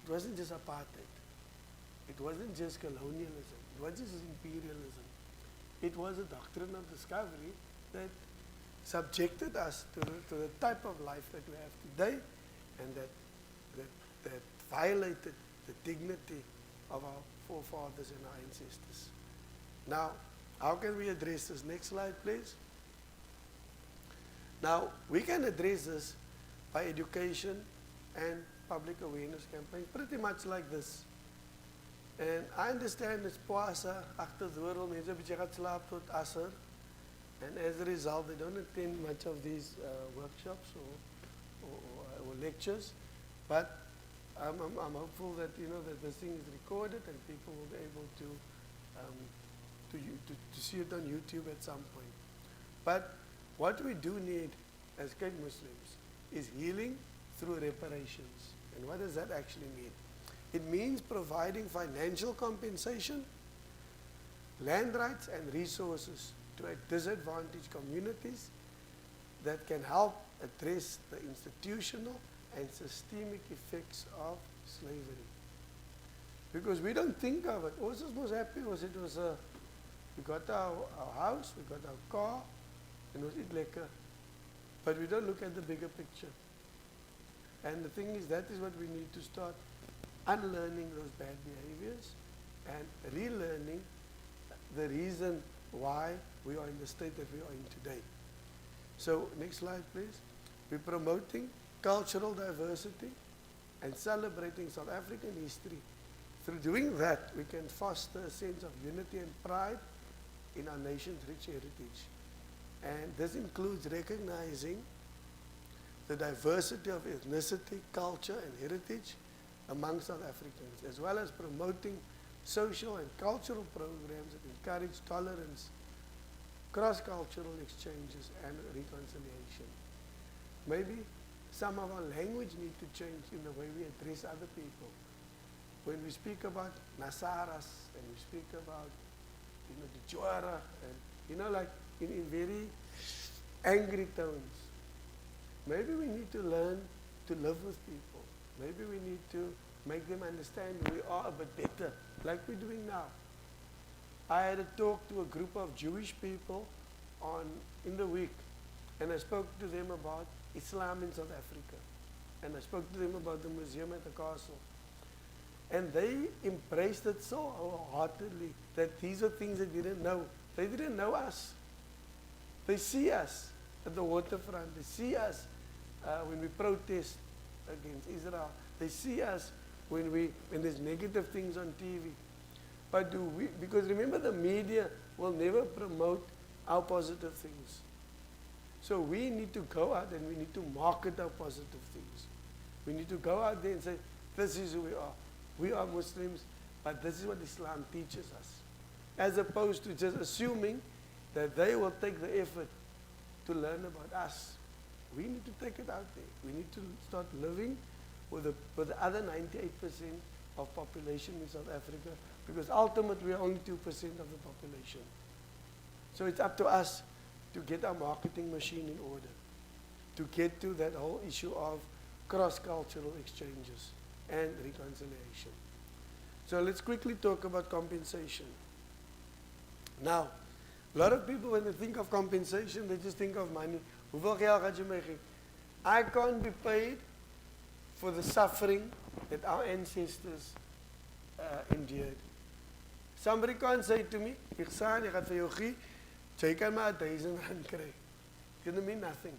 it wasn't just apartheid. It wasn't just colonialism. It wasn't just imperialism. It was a doctrine of discovery that subjected us to the type of life that we have today, and that violated the dignity of our forefathers and our ancestors. Now, how can we address this? Next slide, please. Now, we can address this by education and public awareness campaigns, pretty much like this. And I understand it's Poasa, agter Doorl, mense 'n bietjie gaan slaap tot Asr. And as a result, they don't attend much of these workshops or lectures. But I'm hopeful that that this thing is recorded and people will be able to see it on YouTube at some point. But what we do need as Cape Muslims is healing through reparations. And what does that actually mean? It means providing financial compensation, land rights and resources to disadvantaged communities that can help address the institutional and systemic effects of slavery. Because we don't think of it. Ons is most happy was it was we got our house, we got our car, and was it lekker. But we don't look at the bigger picture. And the thing is, that is what we need to start unlearning those bad behaviors and relearning the reason why we are in the state that we are in today. So, next slide please. We're promoting cultural diversity and celebrating South African history. Through doing that, we can foster a sense of unity and pride in our nation's rich heritage. And this includes recognizing the diversity of ethnicity, culture and heritage among South Africans, as well as promoting social and cultural programs that encourage tolerance, cross-cultural exchanges and reconciliation. Maybe some of our language need to change in the way we address other people. When we speak about Nasaras and we speak about the Joara and like in very angry tones, maybe we need to learn to live with people. Maybe we need to make them understand we are a bit better, like we're doing now. I had a talk to a group of Jewish people in the week, and I spoke to them about Islam in South Africa, and I spoke to them about the museum at the castle. And they embraced it so wholeheartedly that these are things they didn't know. They didn't know us. They see us at the waterfront. They see us when we protest against Israel. They see us when there's negative things on TV. But because remember, the media will never promote our positive things. So we need to go out and we need to market our positive things. We need to go out there and say, this is who we are. We are Muslims, but this is what Islam teaches us. As opposed to just assuming that they will take the effort to learn about us. We need to take it out there. We need to start living with the other 98% of population in South Africa, because ultimately we are only 2% of the population. So it's up to us to get our marketing machine in order, to get to that whole issue of cross-cultural exchanges and reconciliation. So let's quickly talk about compensation. Now, a lot of people, when they think of compensation, they just think of money. Hoeveel geld gaan jy my gee? I can't be paid for the suffering that our ancestors endured. Somebody can't say to me, Ighsaan, ek gaan vir jou gee, jy kan maar R1,000 kry. It's going to mean nothing.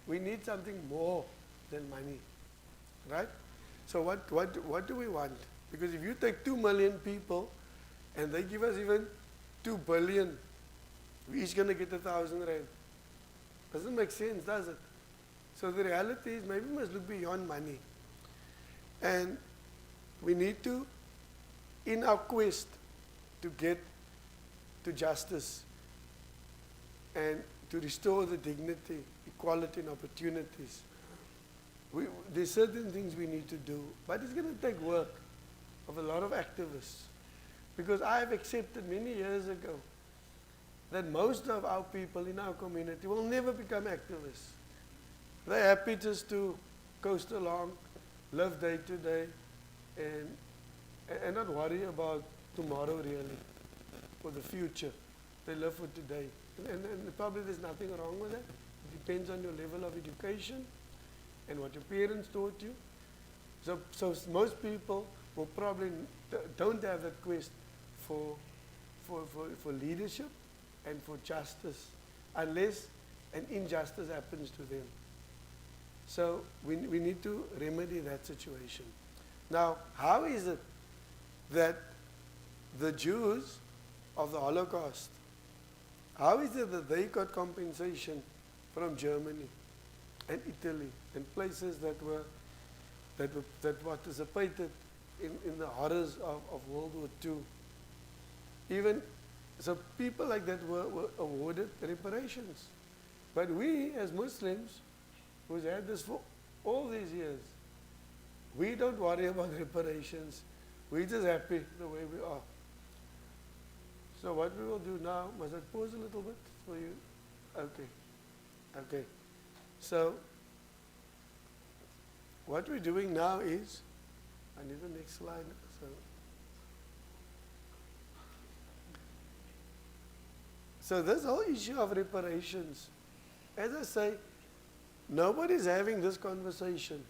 We need something more than money, right? So what do we want? Because if you take 2 million people and they give us even 2 billion, we're each going to get R1,000. Doesn't make sense, does it? So the reality is maybe we must look beyond money. And we need to, in our quest to get to justice and to restore the dignity, equality and opportunities there's certain things we need to do, but it's going to take work of a lot of activists. Because I have accepted many years ago that most of our people in our community will never become activists. They're happy just to coast along, live day to day, and not worry about tomorrow really, or the future. They live for today. And probably there's nothing wrong with that. It depends on your level of education and what your parents taught you. So most people will probably don't have that quest for leadership and for justice unless an injustice happens to them. So we need to remedy that situation. Now, how is it that the Jews of the Holocaust, how is it that they got compensation from Germany and Italy and places that participated in the horrors of World War II? Even so, people like that were awarded reparations. But we, as Muslims, who's had this for all these years, we don't worry about reparations. We're just happy the way we are. So what we will do now, must I pause a little bit for you? Okay. So what we're doing now is, I need the next slide. So this whole issue of reparations, as I say, nobody's having this conversation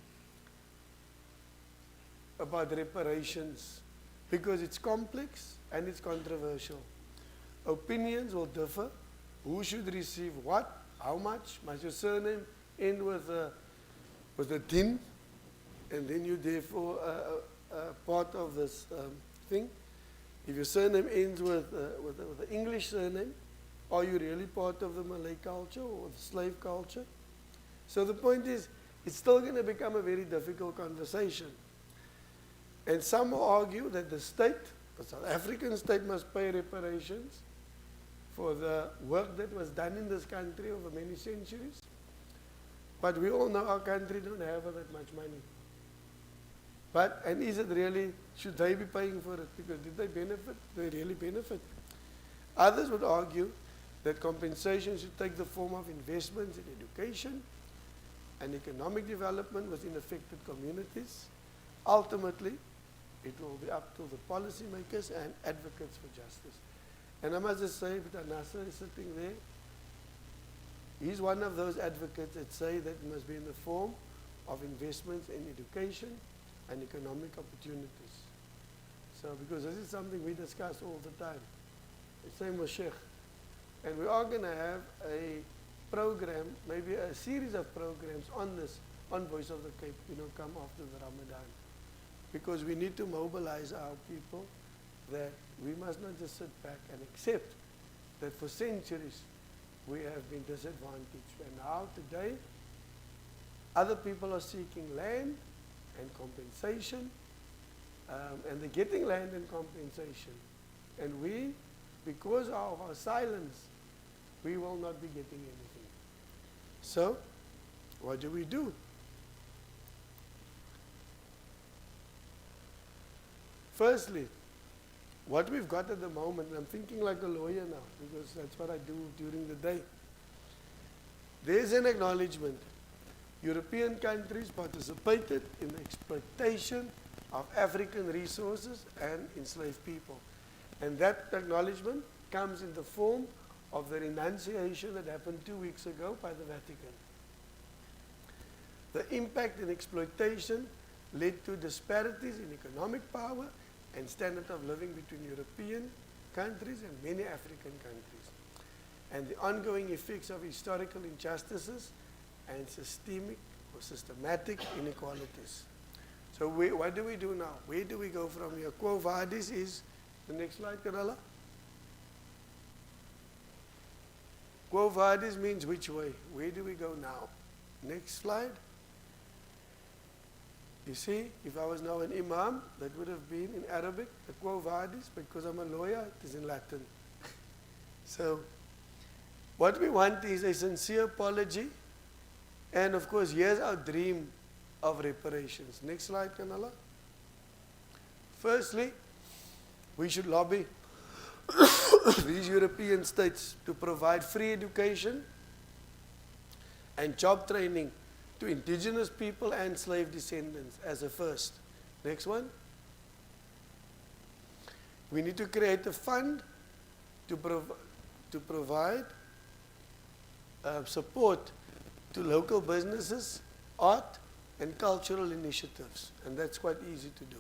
about reparations because it's complex and it's controversial. Opinions will differ. Who should receive what? How much? Must your surname end with a din? And then you're therefore part of this thing. If your surname ends with an English surname, are you really part of the Malay culture or the slave culture? So the point is, it's still going to become a very difficult conversation. And some will argue that the state, the South African state, must pay reparations for the work that was done in this country over many centuries. But we all know our country don't have that much money. And is it really, should they be paying for it? Because did they benefit? They really benefit. Others would argue that compensation should take the form of investments in education and economic development within affected communities. Ultimately, it will be up to the policymakers and advocates for justice. And I must just say, Peter Nasser is sitting there. He's one of those advocates that say that it must be in the form of investments in education and economic opportunities. So, because this is something we discuss all the time. The same with Sheikh. And we are going to have a program, maybe a series of programs on this, on Voice of the Cape, come after the Ramadan. Because we need to mobilize our people that we must not just sit back and accept that for centuries we have been disadvantaged. And now today, other people are seeking land and compensation, and they're getting land and compensation. And we, because of our silence, we will not be getting anything. So, what do we do? Firstly, what we've got at the moment, and I'm thinking like a lawyer now, because that's what I do during the day. There's an acknowledgement. European countries participated in the exploitation of African resources and enslaved people. And that acknowledgement comes in the form of the renunciation that happened 2 weeks ago by the Vatican. The impact and exploitation led to disparities in economic power and standard of living between European countries and many African countries, and the ongoing effects of historical injustices and systematic inequalities. So what do we do now? Where do we go from here? Quo vadis is, the next slide, Kerala. Quo vadis means which way? Where do we go now? Next slide. You see, if I was now an imam, that would have been in Arabic, the quo vadis, because I'm a lawyer, it is in Latin. So, what we want is a sincere apology, and of course, here's our dream of reparations. Next slide, Kanala. Firstly, we should lobby these European states to provide free education and job training to indigenous people and slave descendants as a first. Next one. We need to create a fund to provide support to local businesses, art, and cultural initiatives. And that's quite easy to do.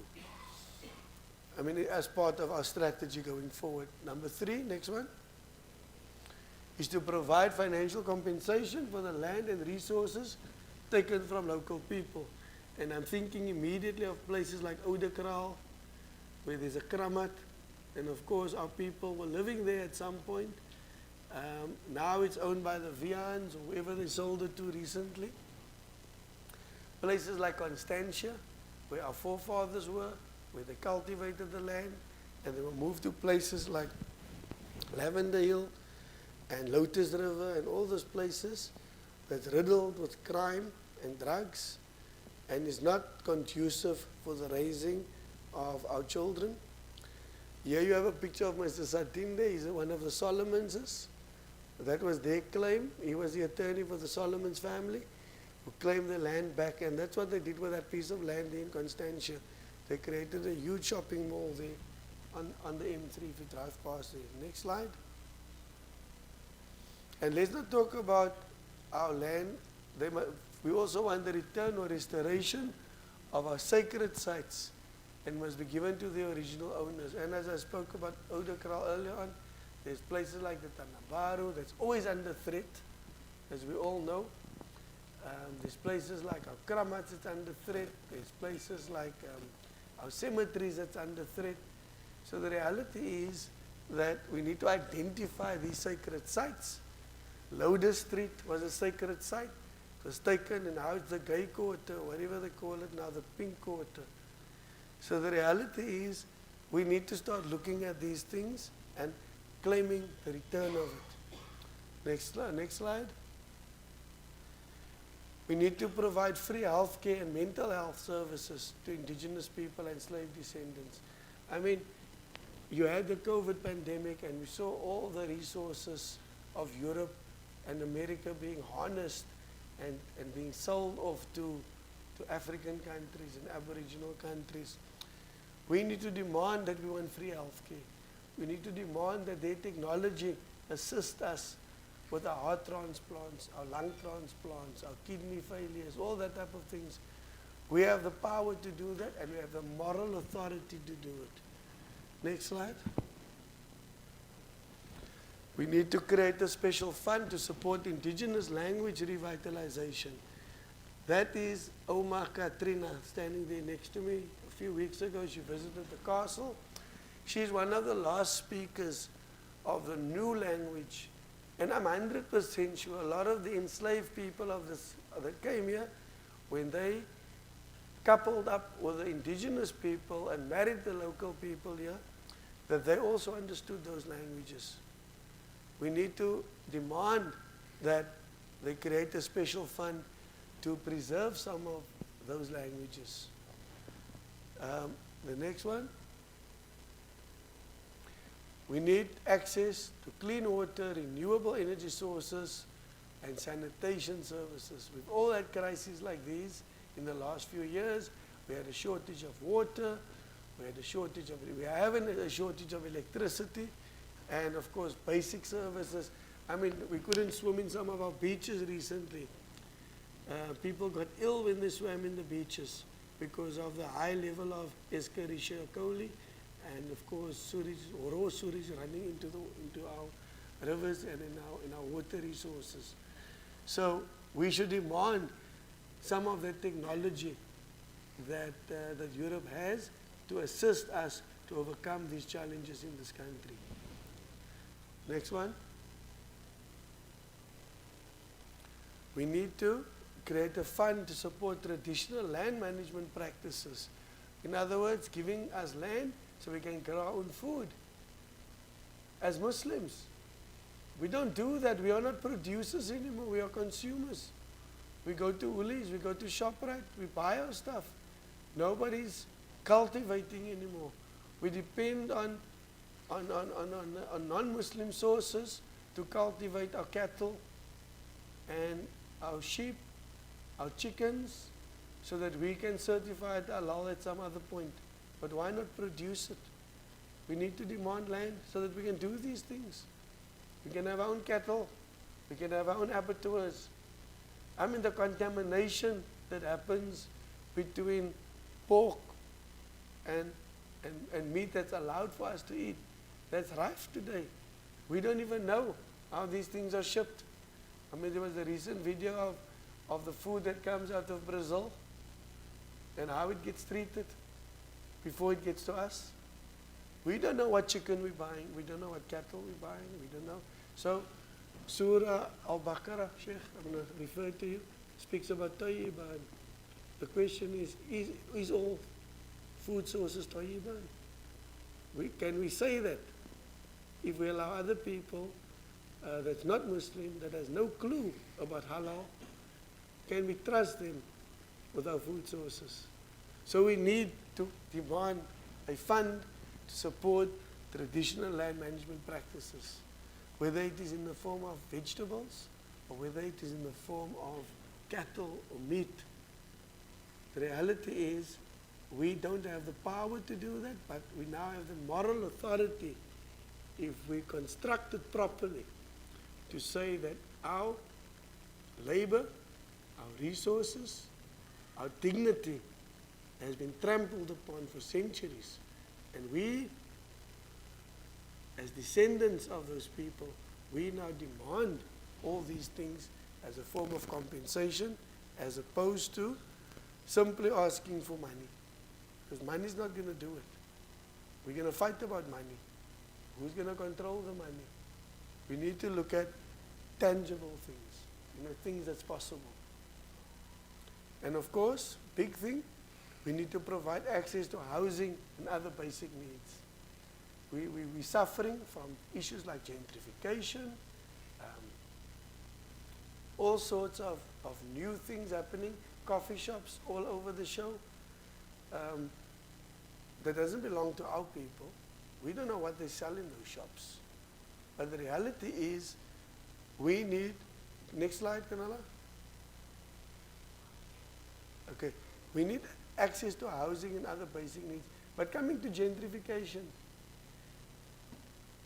I mean, as part of our strategy going forward. Number 3, next one, is to provide financial compensation for the land and resources taken from local people. And I'm thinking immediately of places like Oudekraal, where there's a kramat, and of course our people were living there at some point. Now it's owned by the Vians, or whoever they sold it to recently. Places like Constantia, where our forefathers were, where they cultivated the land, and they were moved to places like Lavender Hill and Lotus River and all those places that's riddled with crime and drugs and is not conducive for the raising of our children. Here you have a picture of Mr. Satinde. He's one of the Solomonses. That was their claim. He was the attorney for the Solomons family who claimed the land back, and that's what they did with that piece of land in Constantia. They created a huge shopping mall there on the M3 if you drive past there. Next slide. And let's not talk about our land. We also want the return or restoration of our sacred sites and must be given to the original owners. And as I spoke about Oudekraal earlier on, there's places like the Tanabaru that's always under threat, as we all know. There's places like our Kramats that's under threat. There's places like our cemeteries that's under threat. So the reality is that we need to identify these sacred sites. Loader Street was a sacred site. It was taken, and now it's the gay quarter, whatever they call it now, the pink quarter. So the reality is we need to start looking at these things and claiming the return of it. Next slide. We need to provide free healthcare and mental health services to indigenous people and slave descendants. I mean, you had the COVID pandemic and we saw all the resources of Europe and America being harnessed and being sold off to African countries and Aboriginal countries. We need to demand that we want free healthcare. We need to demand that their technology assist us with our heart transplants, our lung transplants, our kidney failures, all that type of things. We have the power to do that, and we have the moral authority to do it. Next slide. We need to create a special fund to support indigenous language revitalization. That is Oma Katrina standing there next to me. A few weeks ago she visited the castle. She's one of the last speakers of the new language. And I'm 100% sure a lot of the enslaved people that came here, when they coupled up with the indigenous people and married the local people here, that they also understood those languages. We need to demand that they create a special fund to preserve some of those languages. The next one. We need access to clean water, renewable energy sources, and sanitation services. We've all had crises like these in the last few years. We had a shortage of water, we are having a shortage of electricity, and of course basic services. I mean, we couldn't swim in some of our beaches recently. People got ill when they swam in the beaches because of the high level of Escherichia coli, and of course sewage, raw sewage running into our rivers and in our water resources. So we should demand some of the technology that Europe has to assist us to overcome these challenges in this country. Next one. We need to create a fund to support traditional land management practices. In other words, giving us land so we can grow our own food. As Muslims, we don't do that. We are not producers anymore. We are consumers. We go to Woolies, we go to ShopRite, we buy our stuff. Nobody's cultivating anymore. We depend on non-Muslim sources to cultivate our cattle and our sheep, our chickens, so that we can certify it halal at some other point. But why not produce it? We need to demand land so that we can do these things. We can have our own cattle. We can have our own abattoirs. I mean, the contamination that happens between pork and meat that's allowed for us to eat, that's rife today. We don't even know how these things are shipped. I mean, there was a recent video of the food that comes out of Brazil and how it gets treated before it gets to us. We don't know what chicken we're buying. We don't know what cattle we're buying. We don't know. So, Surah Al-Baqarah, Sheikh, I'm going to refer to you, speaks about tayyiban. The question is all food sources tayyiban? Can we say that if we allow other people that's not Muslim, that has no clue about halal, can we trust them with our food sources? So we need to demand a fund to support traditional land management practices, whether it is in the form of vegetables or whether it is in the form of cattle or meat. The reality is we don't have the power to do that, but we now have the moral authority, if we construct it properly, to say that our labor, our resources, our dignity has been trampled upon for centuries. And we, as descendants of those people, we now demand all these things as a form of compensation, as opposed to simply asking for money. Because money is not going to do it. We're going to fight about money. Who's going to control the money? We need to look at tangible things, things that's possible. And of course, big thing, we need to provide access to housing and other basic needs. We're suffering from issues like gentrification, all sorts of new things happening, coffee shops all over the show. That doesn't belong to our people. We don't know what they sell in those shops. But the reality is, we need, next slide, Kanala. Okay, we need access to housing and other basic needs. But coming to gentrification,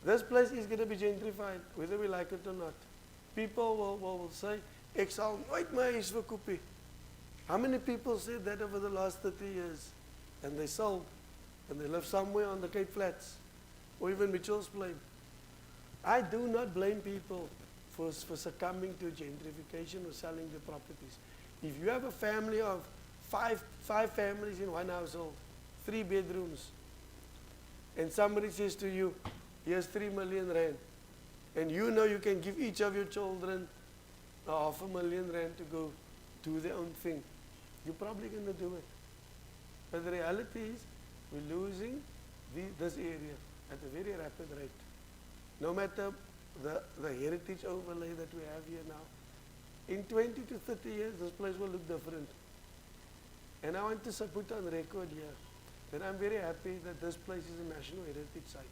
this place is going to be gentrified, whether we like it or not. People will say, "Ek sal nooit my huis verkoop nie." How many people said that over the last 30 years? And they sold, and they live somewhere on the Cape Flats, or even Mitchell's Plain. I do not blame people for succumbing to gentrification or selling their properties. If you have a family of five families in one household, 3 bedrooms, and somebody says to you, "Here's 3 million rand," and you know you can give each of your children R500,000 rand to go do their own thing, you're probably going to do it. But the reality is, we're losing this area at a very rapid rate. No matter the heritage overlay that we have here now, in 20 to 30 years, this place will look different. And I want to put on record here that I'm very happy that this place is a national heritage site.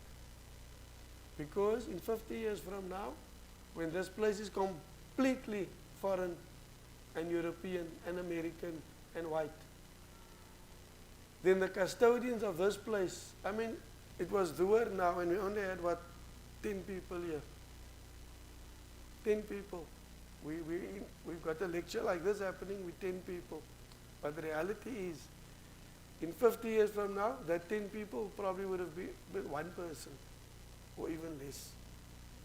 Because in 50 years from now, when this place is completely foreign and European and American and white, then the custodians of this place, I mean, it was Dhuhr now, and we only had, 10 people here. 10 people. We've got a lecture like this happening with 10 people. But the reality is, in 50 years from now, that 10 people probably would have been 1 person, or even less.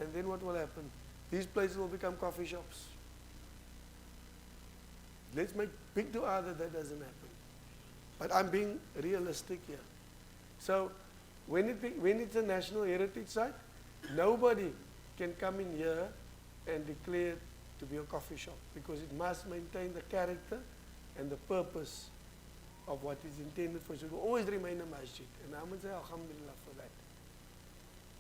And then what will happen? These places will become coffee shops. Let's make big dua that doesn't happen. But I'm being realistic here. So when it's a national heritage site, nobody can come in here and declare it to be a coffee shop, because it must maintain the character and the purpose of what is intended for. So it will always remain a masjid. And I would say alhamdulillah for that.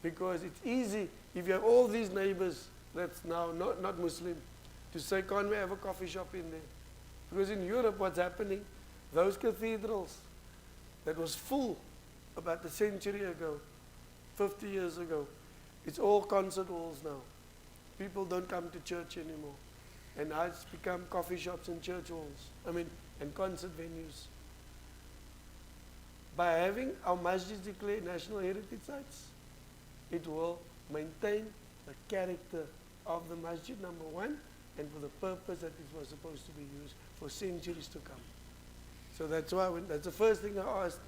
Because it's easy, if you have all these neighbors that's now not Muslim, to say, "Can't we have a coffee shop in there?" Because in Europe, what's happening, those cathedrals that was full about a century ago, 50 years ago, it's all concert halls now. People don't come to church anymore. And now it's become coffee shops and church halls, and concert venues. By having our Masjid declared national heritage sites, it will maintain the character of the Masjid, number one, and for the purpose that it was supposed to be used for centuries to come. So that's why, that's the first thing I asked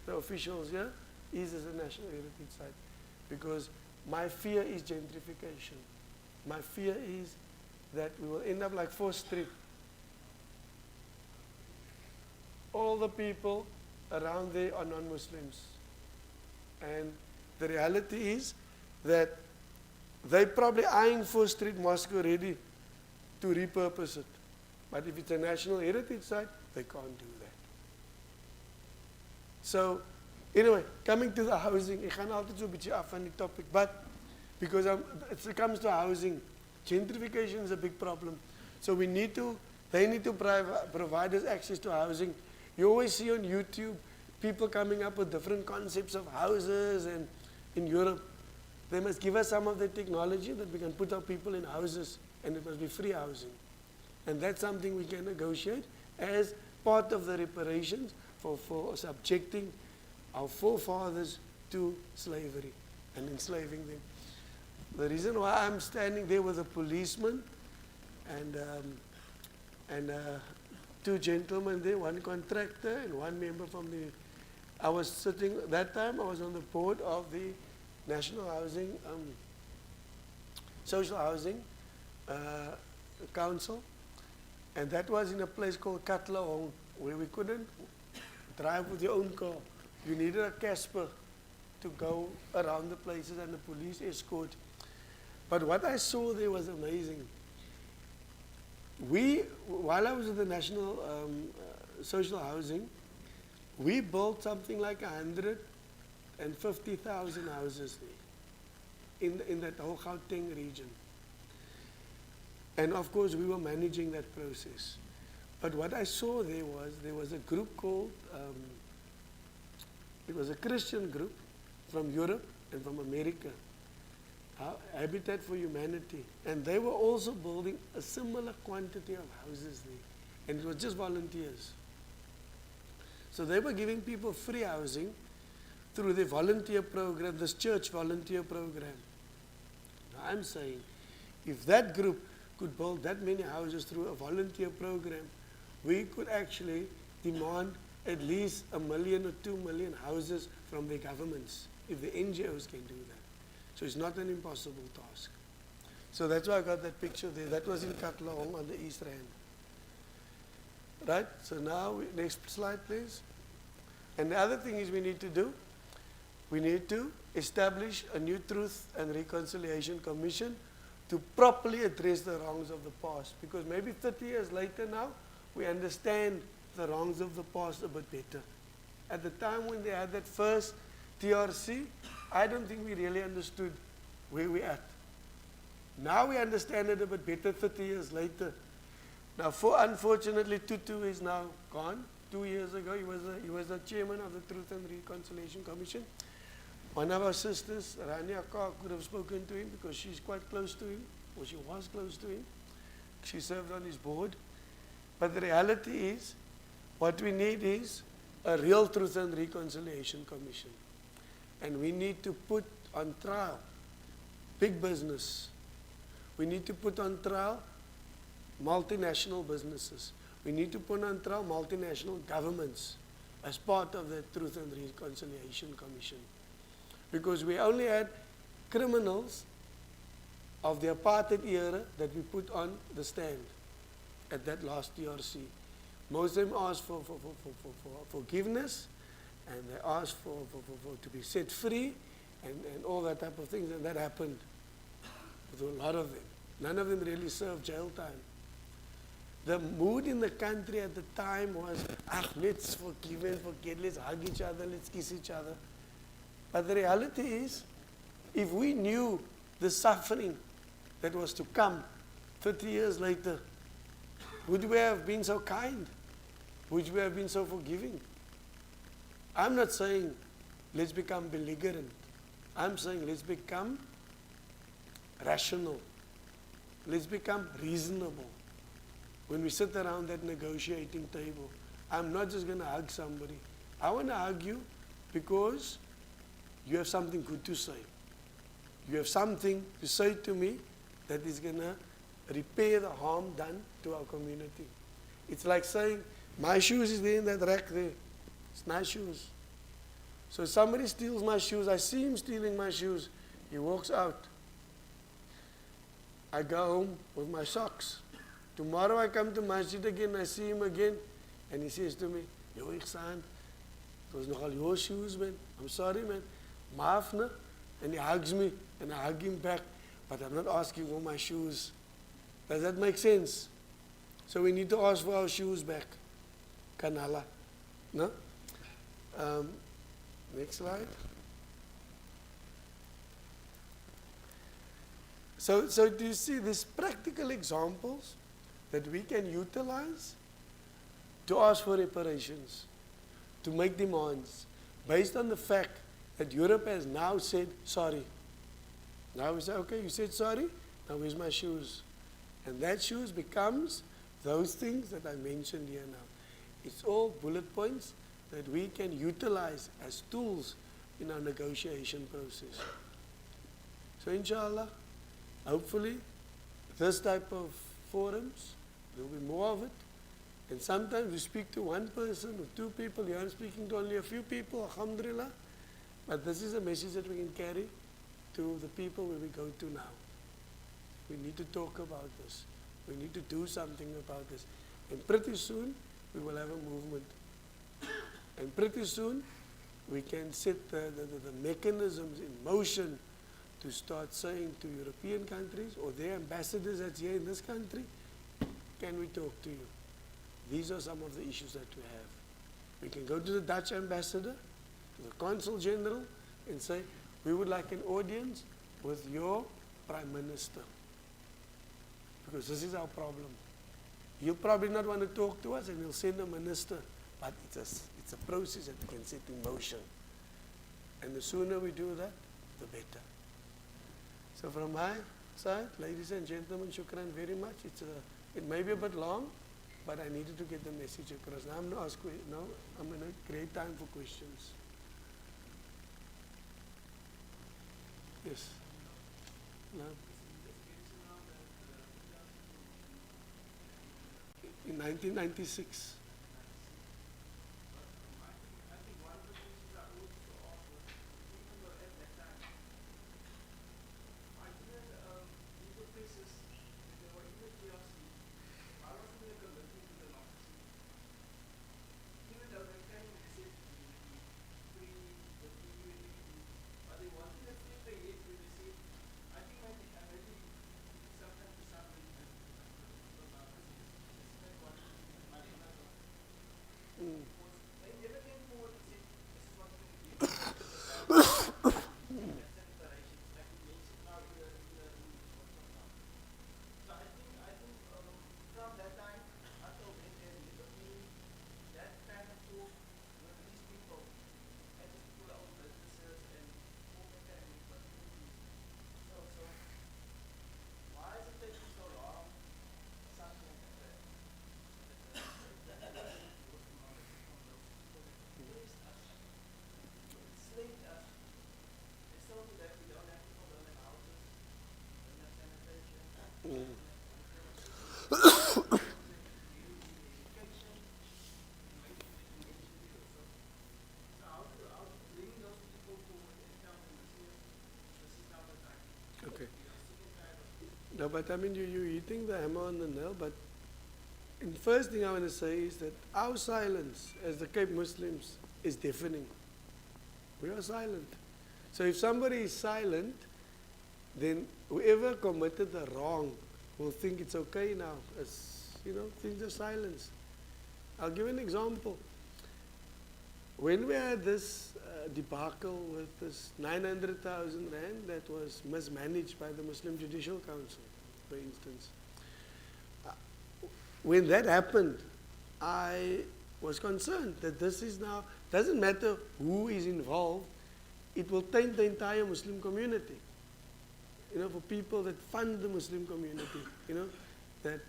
the officials here, is this a national heritage site? Because my fear is gentrification. My fear is that we will end up like 4th Street. All the people around there are non-Muslims. And the reality is that they're probably eyeing 4th Street Mosque already to repurpose it. But if it's a national heritage site, they can't do that. So, anyway, coming to the housing, ek gaan altyd so 'n bietjie af van die topic, but because it comes to housing, gentrification is a big problem. So they need to provide us access to housing. You always see on YouTube people coming up with different concepts of houses, and in Europe, they must give us some of the technology that we can put our people in houses, and it must be free housing. And that's something we can negotiate as part of the reparations for subjecting our forefathers to slavery and enslaving them. The reason why I'm standing there with a policeman and two gentlemen there, one contractor and one member from I was sitting, that time I was on the board of the National Housing, Social Housing Council, and that was in a place called Katlehong, where we couldn't drive with your own car. You needed a Casper to go around the places and the police escort. But what I saw there was amazing. While I was at the National Social Housing, we built something like 150,000 houses there in that whole Gauteng region. And of course, we were managing that process. But what I saw there was a group called, it was a Christian group from Europe and from America, Habitat for Humanity. And they were also building a similar quantity of houses there. And it was just volunteers. So they were giving people free housing through the volunteer program, this church volunteer program. Now I'm saying, if that group could build that many houses through a volunteer program, we could actually demand at least 1 million or 2 million houses from the governments, if the NGOs can do that. So it's not an impossible task. So that's why I got that picture there. That was in Katlehong on the East Rand. Right, so now, next slide please. And the other thing is we need to establish a new Truth and Reconciliation Commission to properly address the wrongs of the past. Because maybe 30 years later now, we understand the wrongs of the past a bit better. At the time when they had that first TRC, I don't think we really understood where we're at. Now we understand it a bit better 30 years later. Now, unfortunately, Tutu is now gone. 2 years ago, he was the chairman of the Truth and Reconciliation Commission. One of our sisters, Rani Akka, could have spoken to him because she's quite close to him, or she was close to him. She served on his board. But the reality is, what we need is a real Truth and Reconciliation Commission. And we need to put on trial big business. We need to put on trial multinational businesses. We need to put on trial multinational governments as part of the Truth and Reconciliation Commission. Because we only had criminals of the apartheid era that we put on the stand at that last TRC. Most of them asked for forgiveness, and they asked for to be set free, and all that type of things, and that happened with a lot of them. None of them really served jail time. The mood in the country at the time was, let's forgive and forget, let's hug each other, let's kiss each other. But the reality is, if we knew the suffering that was to come 30 years later, Would we have been so kind? Would we have been so forgiving? I'm not saying let's become belligerent. I'm saying let's become rational. Let's become reasonable. When we sit around that negotiating table, I'm not just going to hug somebody. I want to hug you because you have something good to say. You have something to say to me that is going to repair the harm done to our community. It's like saying, my shoes is there in that rack there. It's nice shoes. So somebody steals my shoes. I see him stealing my shoes. He walks out. I go home with my socks. Tomorrow I come to Masjid again, I see him again, and he says to me, Yo, Ighsaan, it was nogal your shoes, man. I'm sorry, man. Maaf, na? And he hugs me, and I hug him back, but I'm not asking for my shoes. Does that make sense? So we need to ask for our shoes back. Kanala. No? Next slide. So do you see these practical examples that we can utilize to ask for reparations, to make demands, based on the fact that Europe has now said sorry. Now we say, okay, you said sorry, now where's my shoes? And that shoes becomes those things that I mentioned here now. It's all bullet points that we can utilize as tools in our negotiation process. So inshallah, hopefully, this type of forums, there will be more of it. And sometimes we speak to one person or two people. You are speaking to only a few people, alhamdulillah. But this is a message that we can carry to the people where we go to now. We need to talk about this. We need to do something about this. And pretty soon, we will have a movement. And pretty soon, we can set the mechanisms in motion to start saying to European countries or their ambassadors that's here in this country, can we talk to you? These are some of the issues that we have. We can go to the Dutch ambassador, to the consul general, and say, we would like an audience with your prime minister. Because this is our problem. He'll probably not want to talk to us and he'll send a minister, but it's a process that we can set in motion. And the sooner we do that, the better. So from my side, ladies and gentlemen, shukran very much. It may be a bit long, but I needed to get the message across. Now I'm going to create time for questions. Yes. No. In 1996. Okay. No, but I mean, you're hitting the hammer on the nail, but the first thing I want to say is that our silence as the Cape Muslims is deafening. We are silent. So if somebody is silent, then whoever committed the wrong will think it's okay now, as things are silenced. I'll give an example. When we had this debacle with this 900,000 rand that was mismanaged by the Muslim Judicial Council, for instance, when that happened, I was concerned that this is now, doesn't matter who is involved, it will taint the entire Muslim community. For people that fund the Muslim community, that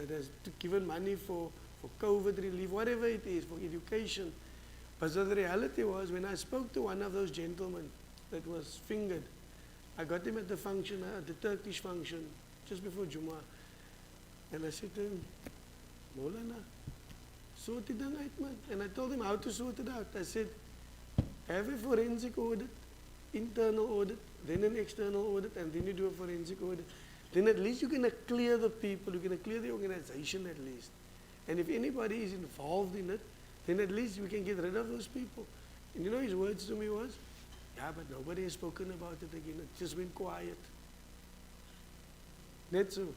has given money for COVID relief, whatever it is, for education. But so the reality was, when I spoke to one of those gentlemen that was fingered, I got him at the function, at the Turkish function, just before Jummah. And I said to him, Maulana, sort it out, man. And I told him how to sort it out. I said, have a forensic audit, internal audit, then an external audit, and then you do a forensic audit. Then at least you're going to clear the people, you're going to clear the organization at least. And if anybody is involved in it, then at least we can get rid of those people. And his words to me was, yeah, but nobody has spoken about it again. It just went quiet. Net so.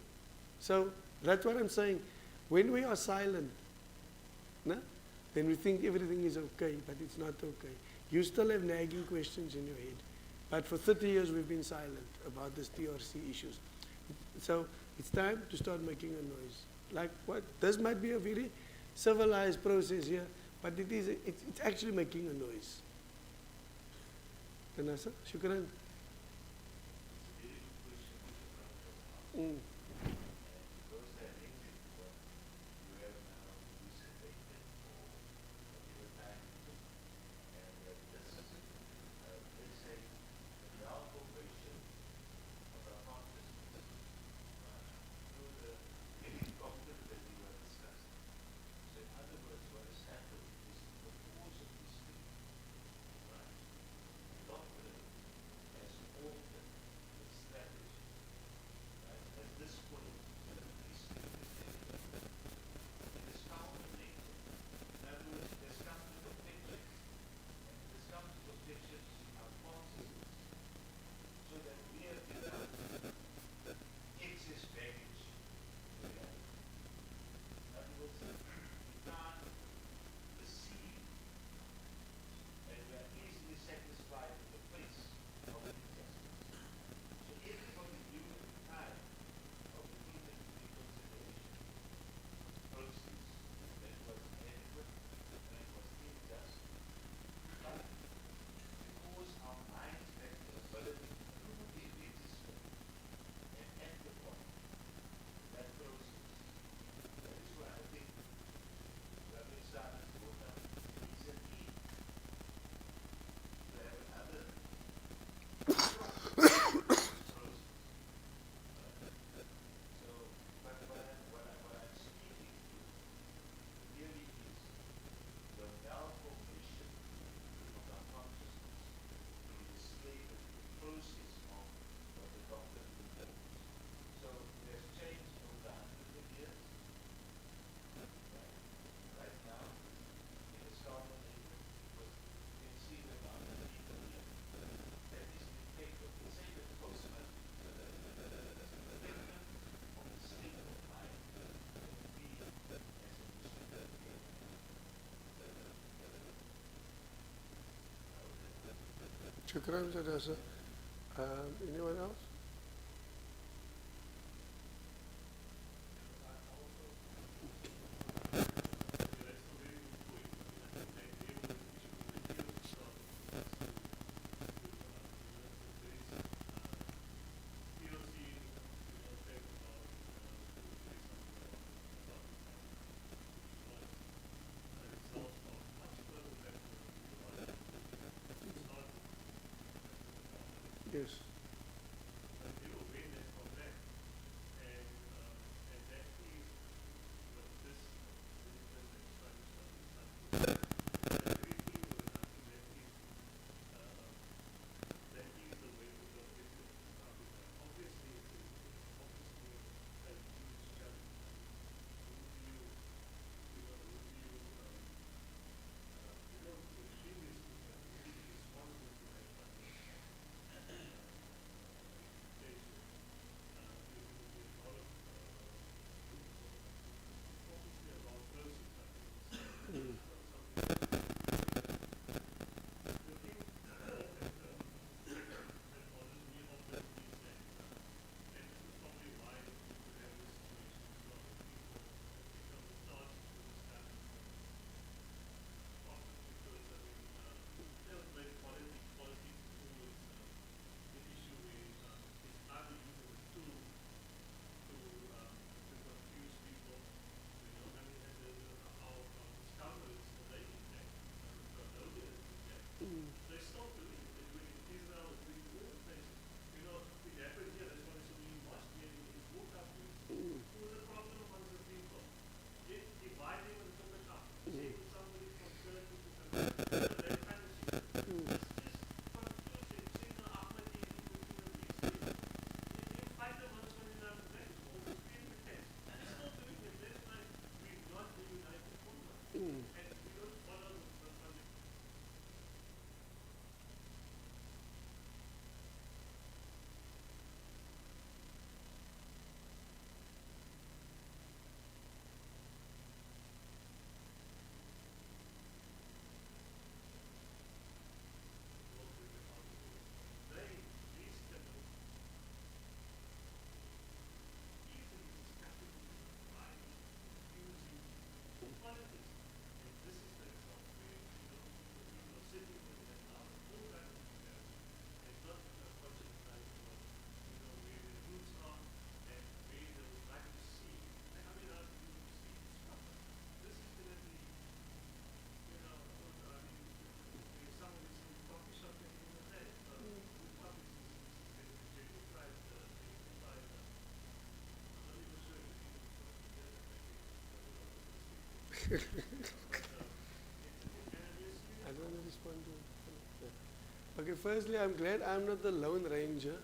So that's what I'm saying. When we are silent, then we think everything is okay, but it's not okay. You still have nagging questions in your head. But for 30 years we've been silent about this TRC issues. So it's time to start making a noise. Like what? This might be a very civilized process here, but it's actually making a noise. Tanasa, shukran. Shukran, Sadasa. Anyone else? Yes. I don't want to respond to it. Yeah. Okay, firstly, I'm glad I'm not the Lone Ranger.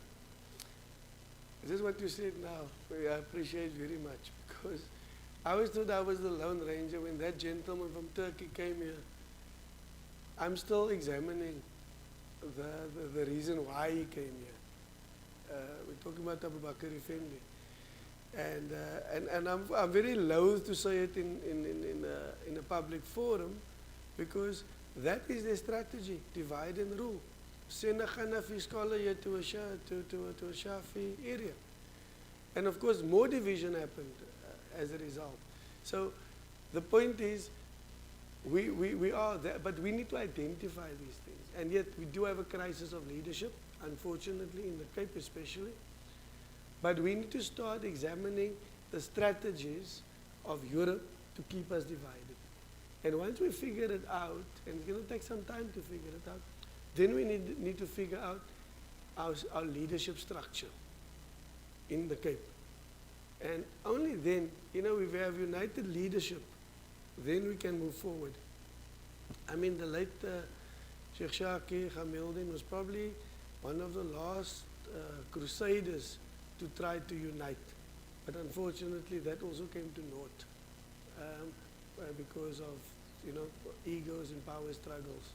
This is what you said now. I appreciate very much because I always thought I was the Lone Ranger when that gentleman from Turkey came here. I'm still examining the reason why he came here. We're talking about Abu Bakr Effendi. And I'm very loath to say it in a public forum because that is their strategy, divide and rule. Send a Hanafi scholar here to a Shafi area. And of course, more division happened as a result. So the point is, we are there, but we need to identify these things. And yet we do have a crisis of leadership, unfortunately, in the Cape especially. But we need to start examining the strategies of Europe to keep us divided. And once we figure it out, and it's going to take some time to figure it out, then we need to figure out our leadership structure in the Cape. And only then, if we have united leadership, then we can move forward. I mean, the late Sheikh Shaki Hamildin was probably one of the last crusaders to try to unite. But unfortunately, that also came to naught because of, egos and power struggles.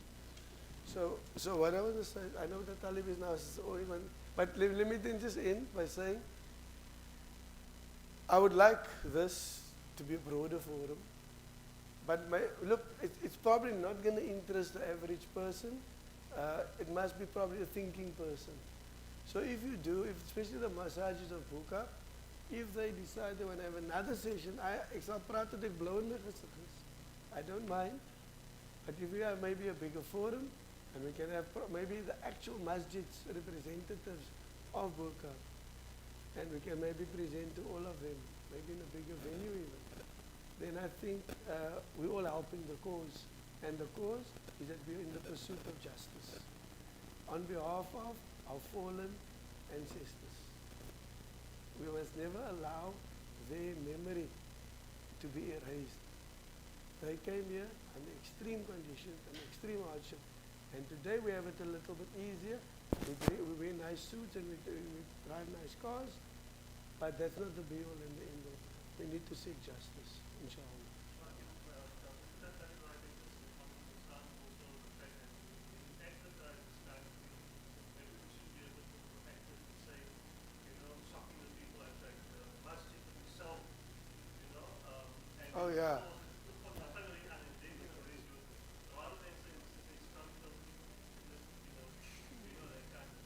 So what I want to say, I know that Talib is now only one, but let me then just end by saying, I would like this to be a broader forum, but look, it's probably not going to interest the average person. It must be probably a thinking person. So if you do, especially the massages of Buka, if they decide they want to have another session, ek sal praat tot ek blou in my gesig is. I don't mind. But if we have maybe a bigger forum, and we can have maybe the actual masjid's representatives of Buka, and we can maybe present to all of them, maybe in a bigger venue even, then I think we're all helping the cause. And the cause is that we're in the pursuit of justice on behalf of our fallen ancestors. We must never allow their memory to be erased. They came here under extreme conditions and extreme hardship. And today we have it a little bit easier. We wear nice suits and we drive nice cars. But that's not the be-all and the end-all. We need to seek justice, inshallah. Oh yeah.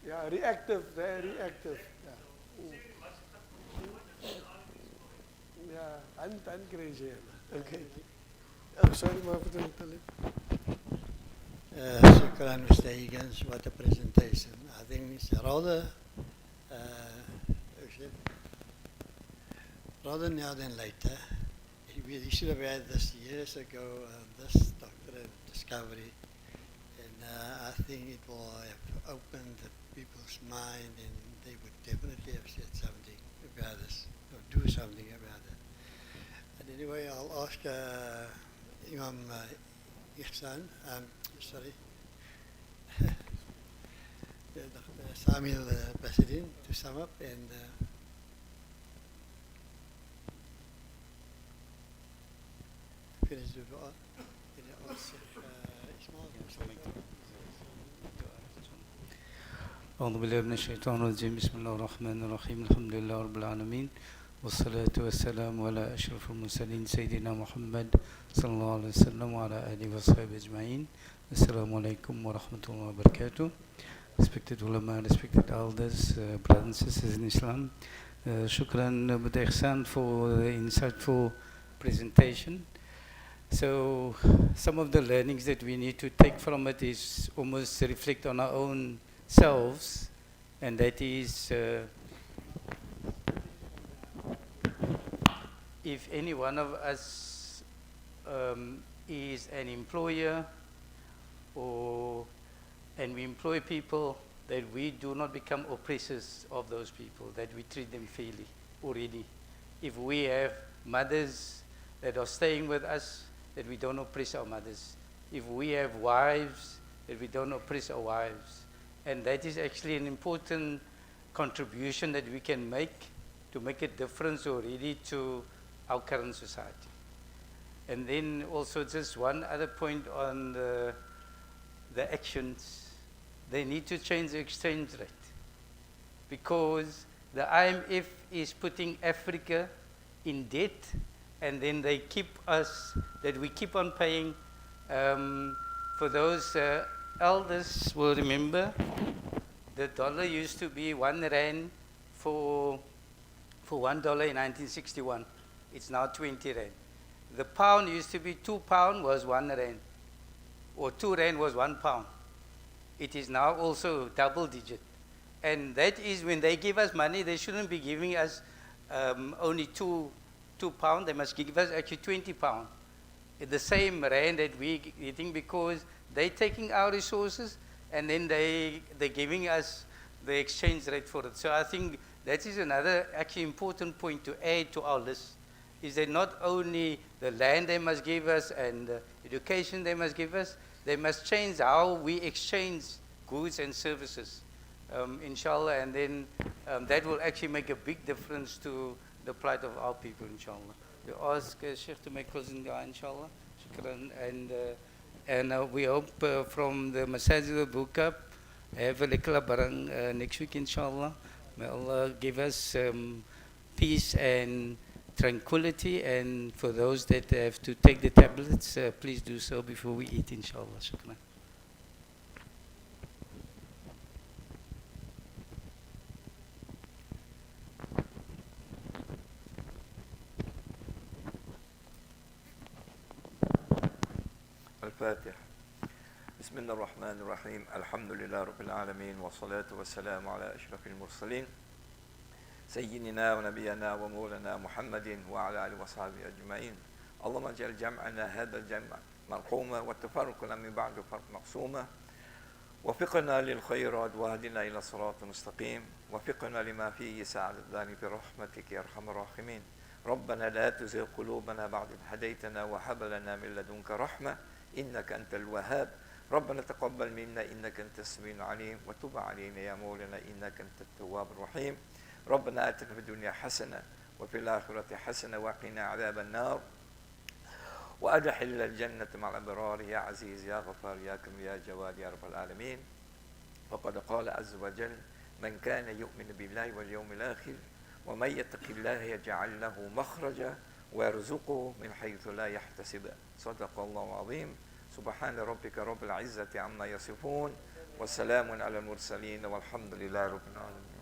Yeah, reactive, they're reactive. Yeah, I'm crazy. Okay. I'm sorry, Mahmoud Talib. Shukran, Mr. Higgins, what a presentation. I think it's rather now than later. We should have had this years ago, this doctorate discovery. And I think it will have opened the people's mind and they would definitely have said something about this, or do something about it. But anyway, I'll ask Imam Ighsaan, sorry, Dr. Samuel President, to sum up and finish the dua. Can you ask Ismail? أعوذ بالله من الشيطان الرجيم بسم الله الرحمن الرحيم الحمد لله رب العالمين والصلاة والسلام على أشرف المرسلين سيدنا محمد صلى الله عليه وسلم وعلى آله وصحبه أجمعين. Assalamu alaikum wa rahmatullahi wa barakatuh. Respected ulama, respected elders, brothers and sisters in Islam. Shukran Brother Ighsaan for the insightful presentation. So some of the learnings that we need to take from it is almost reflect on our own selves, and that is if any one of us is an employer and we employ people, that we do not become oppressors of those people, that we treat them fairly already. If we have mothers that are staying with us that we don't oppress our mothers. If we have wives, that we don't oppress our wives. And that is actually an important contribution that we can make to make a difference already to our current society. And then also just one other point on the actions. They need to change the exchange rate, because the IMF is putting Africa in debt, and then they keep us, that we keep on paying. For those elders will remember, the dollar used to be 1 rand for $1 in 1961. It's now 20 rand. The pound used to be £2 was 1 rand, or 2 rand was 1 pound. It is now also double digit. And that is when they give us money, they shouldn't be giving us only two pound, they must give us actually 20 pound. The same rand that we getting, because they're taking our resources and then they're giving us the exchange rate for it. So I think that is another actually important point to add to our list, is that not only the land they must give us and the education they must give us, they must change how we exchange goods and services, inshallah, and then that will actually make a big difference to the plight of our people, inshallah. We ask Sheikh to make closing dua, inshallah. Shukran. And we hope from the Masjid will book up, have a lekla barang next week, inshallah. May Allah give us peace and tranquility, and for those that have to take the tablets, please do so before we eat, inshallah. Shukran. الفاتحة. بسم الله الرحمن الرحيم. الحمد لله رب العالمين، والصلاة والسلام على أشرف المرسلين سيدنا ونبينا ومولانا محمد وعلى آله وصحبه أجمعين. اللهم اجعل جمعنا هذا الجمع مرحوما، وتفرقنا من بعد فرق مقسوما. وفقنا للخيرات واهدنا إلى صراط مستقيم، وفقنا لما فيه سعادة الدار برحمتك يا أرحم الراحمين. ربنا لا تزغ قلوبنا بعد إذ هديتنا وهب لنا من لدنك رحمة إنك أنت الوهاب. ربنا تقبل منا إنك أنت السميع العليم، وتب علينا يا مولانا إنك أنت التواب الرحيم. ربنا آتنا في الدنيا حسنة وفي الآخرة حسنة وقنا عذاب النار، وأدخلنا الجنة مع الأبرار يا عزيز يا غفار يا كريم يا جواد يا رب العالمين. وقد قال عز وجل: من كان يؤمن بالله واليوم الآخر ومن يتق الله يجعل له مخرجا ويرزقه من حيث لا يحتسب. صدق الله العظيم. سبحان ربك رب العزة عما يصفون، وسلام على المرسلين، والحمد لله رب العالمين.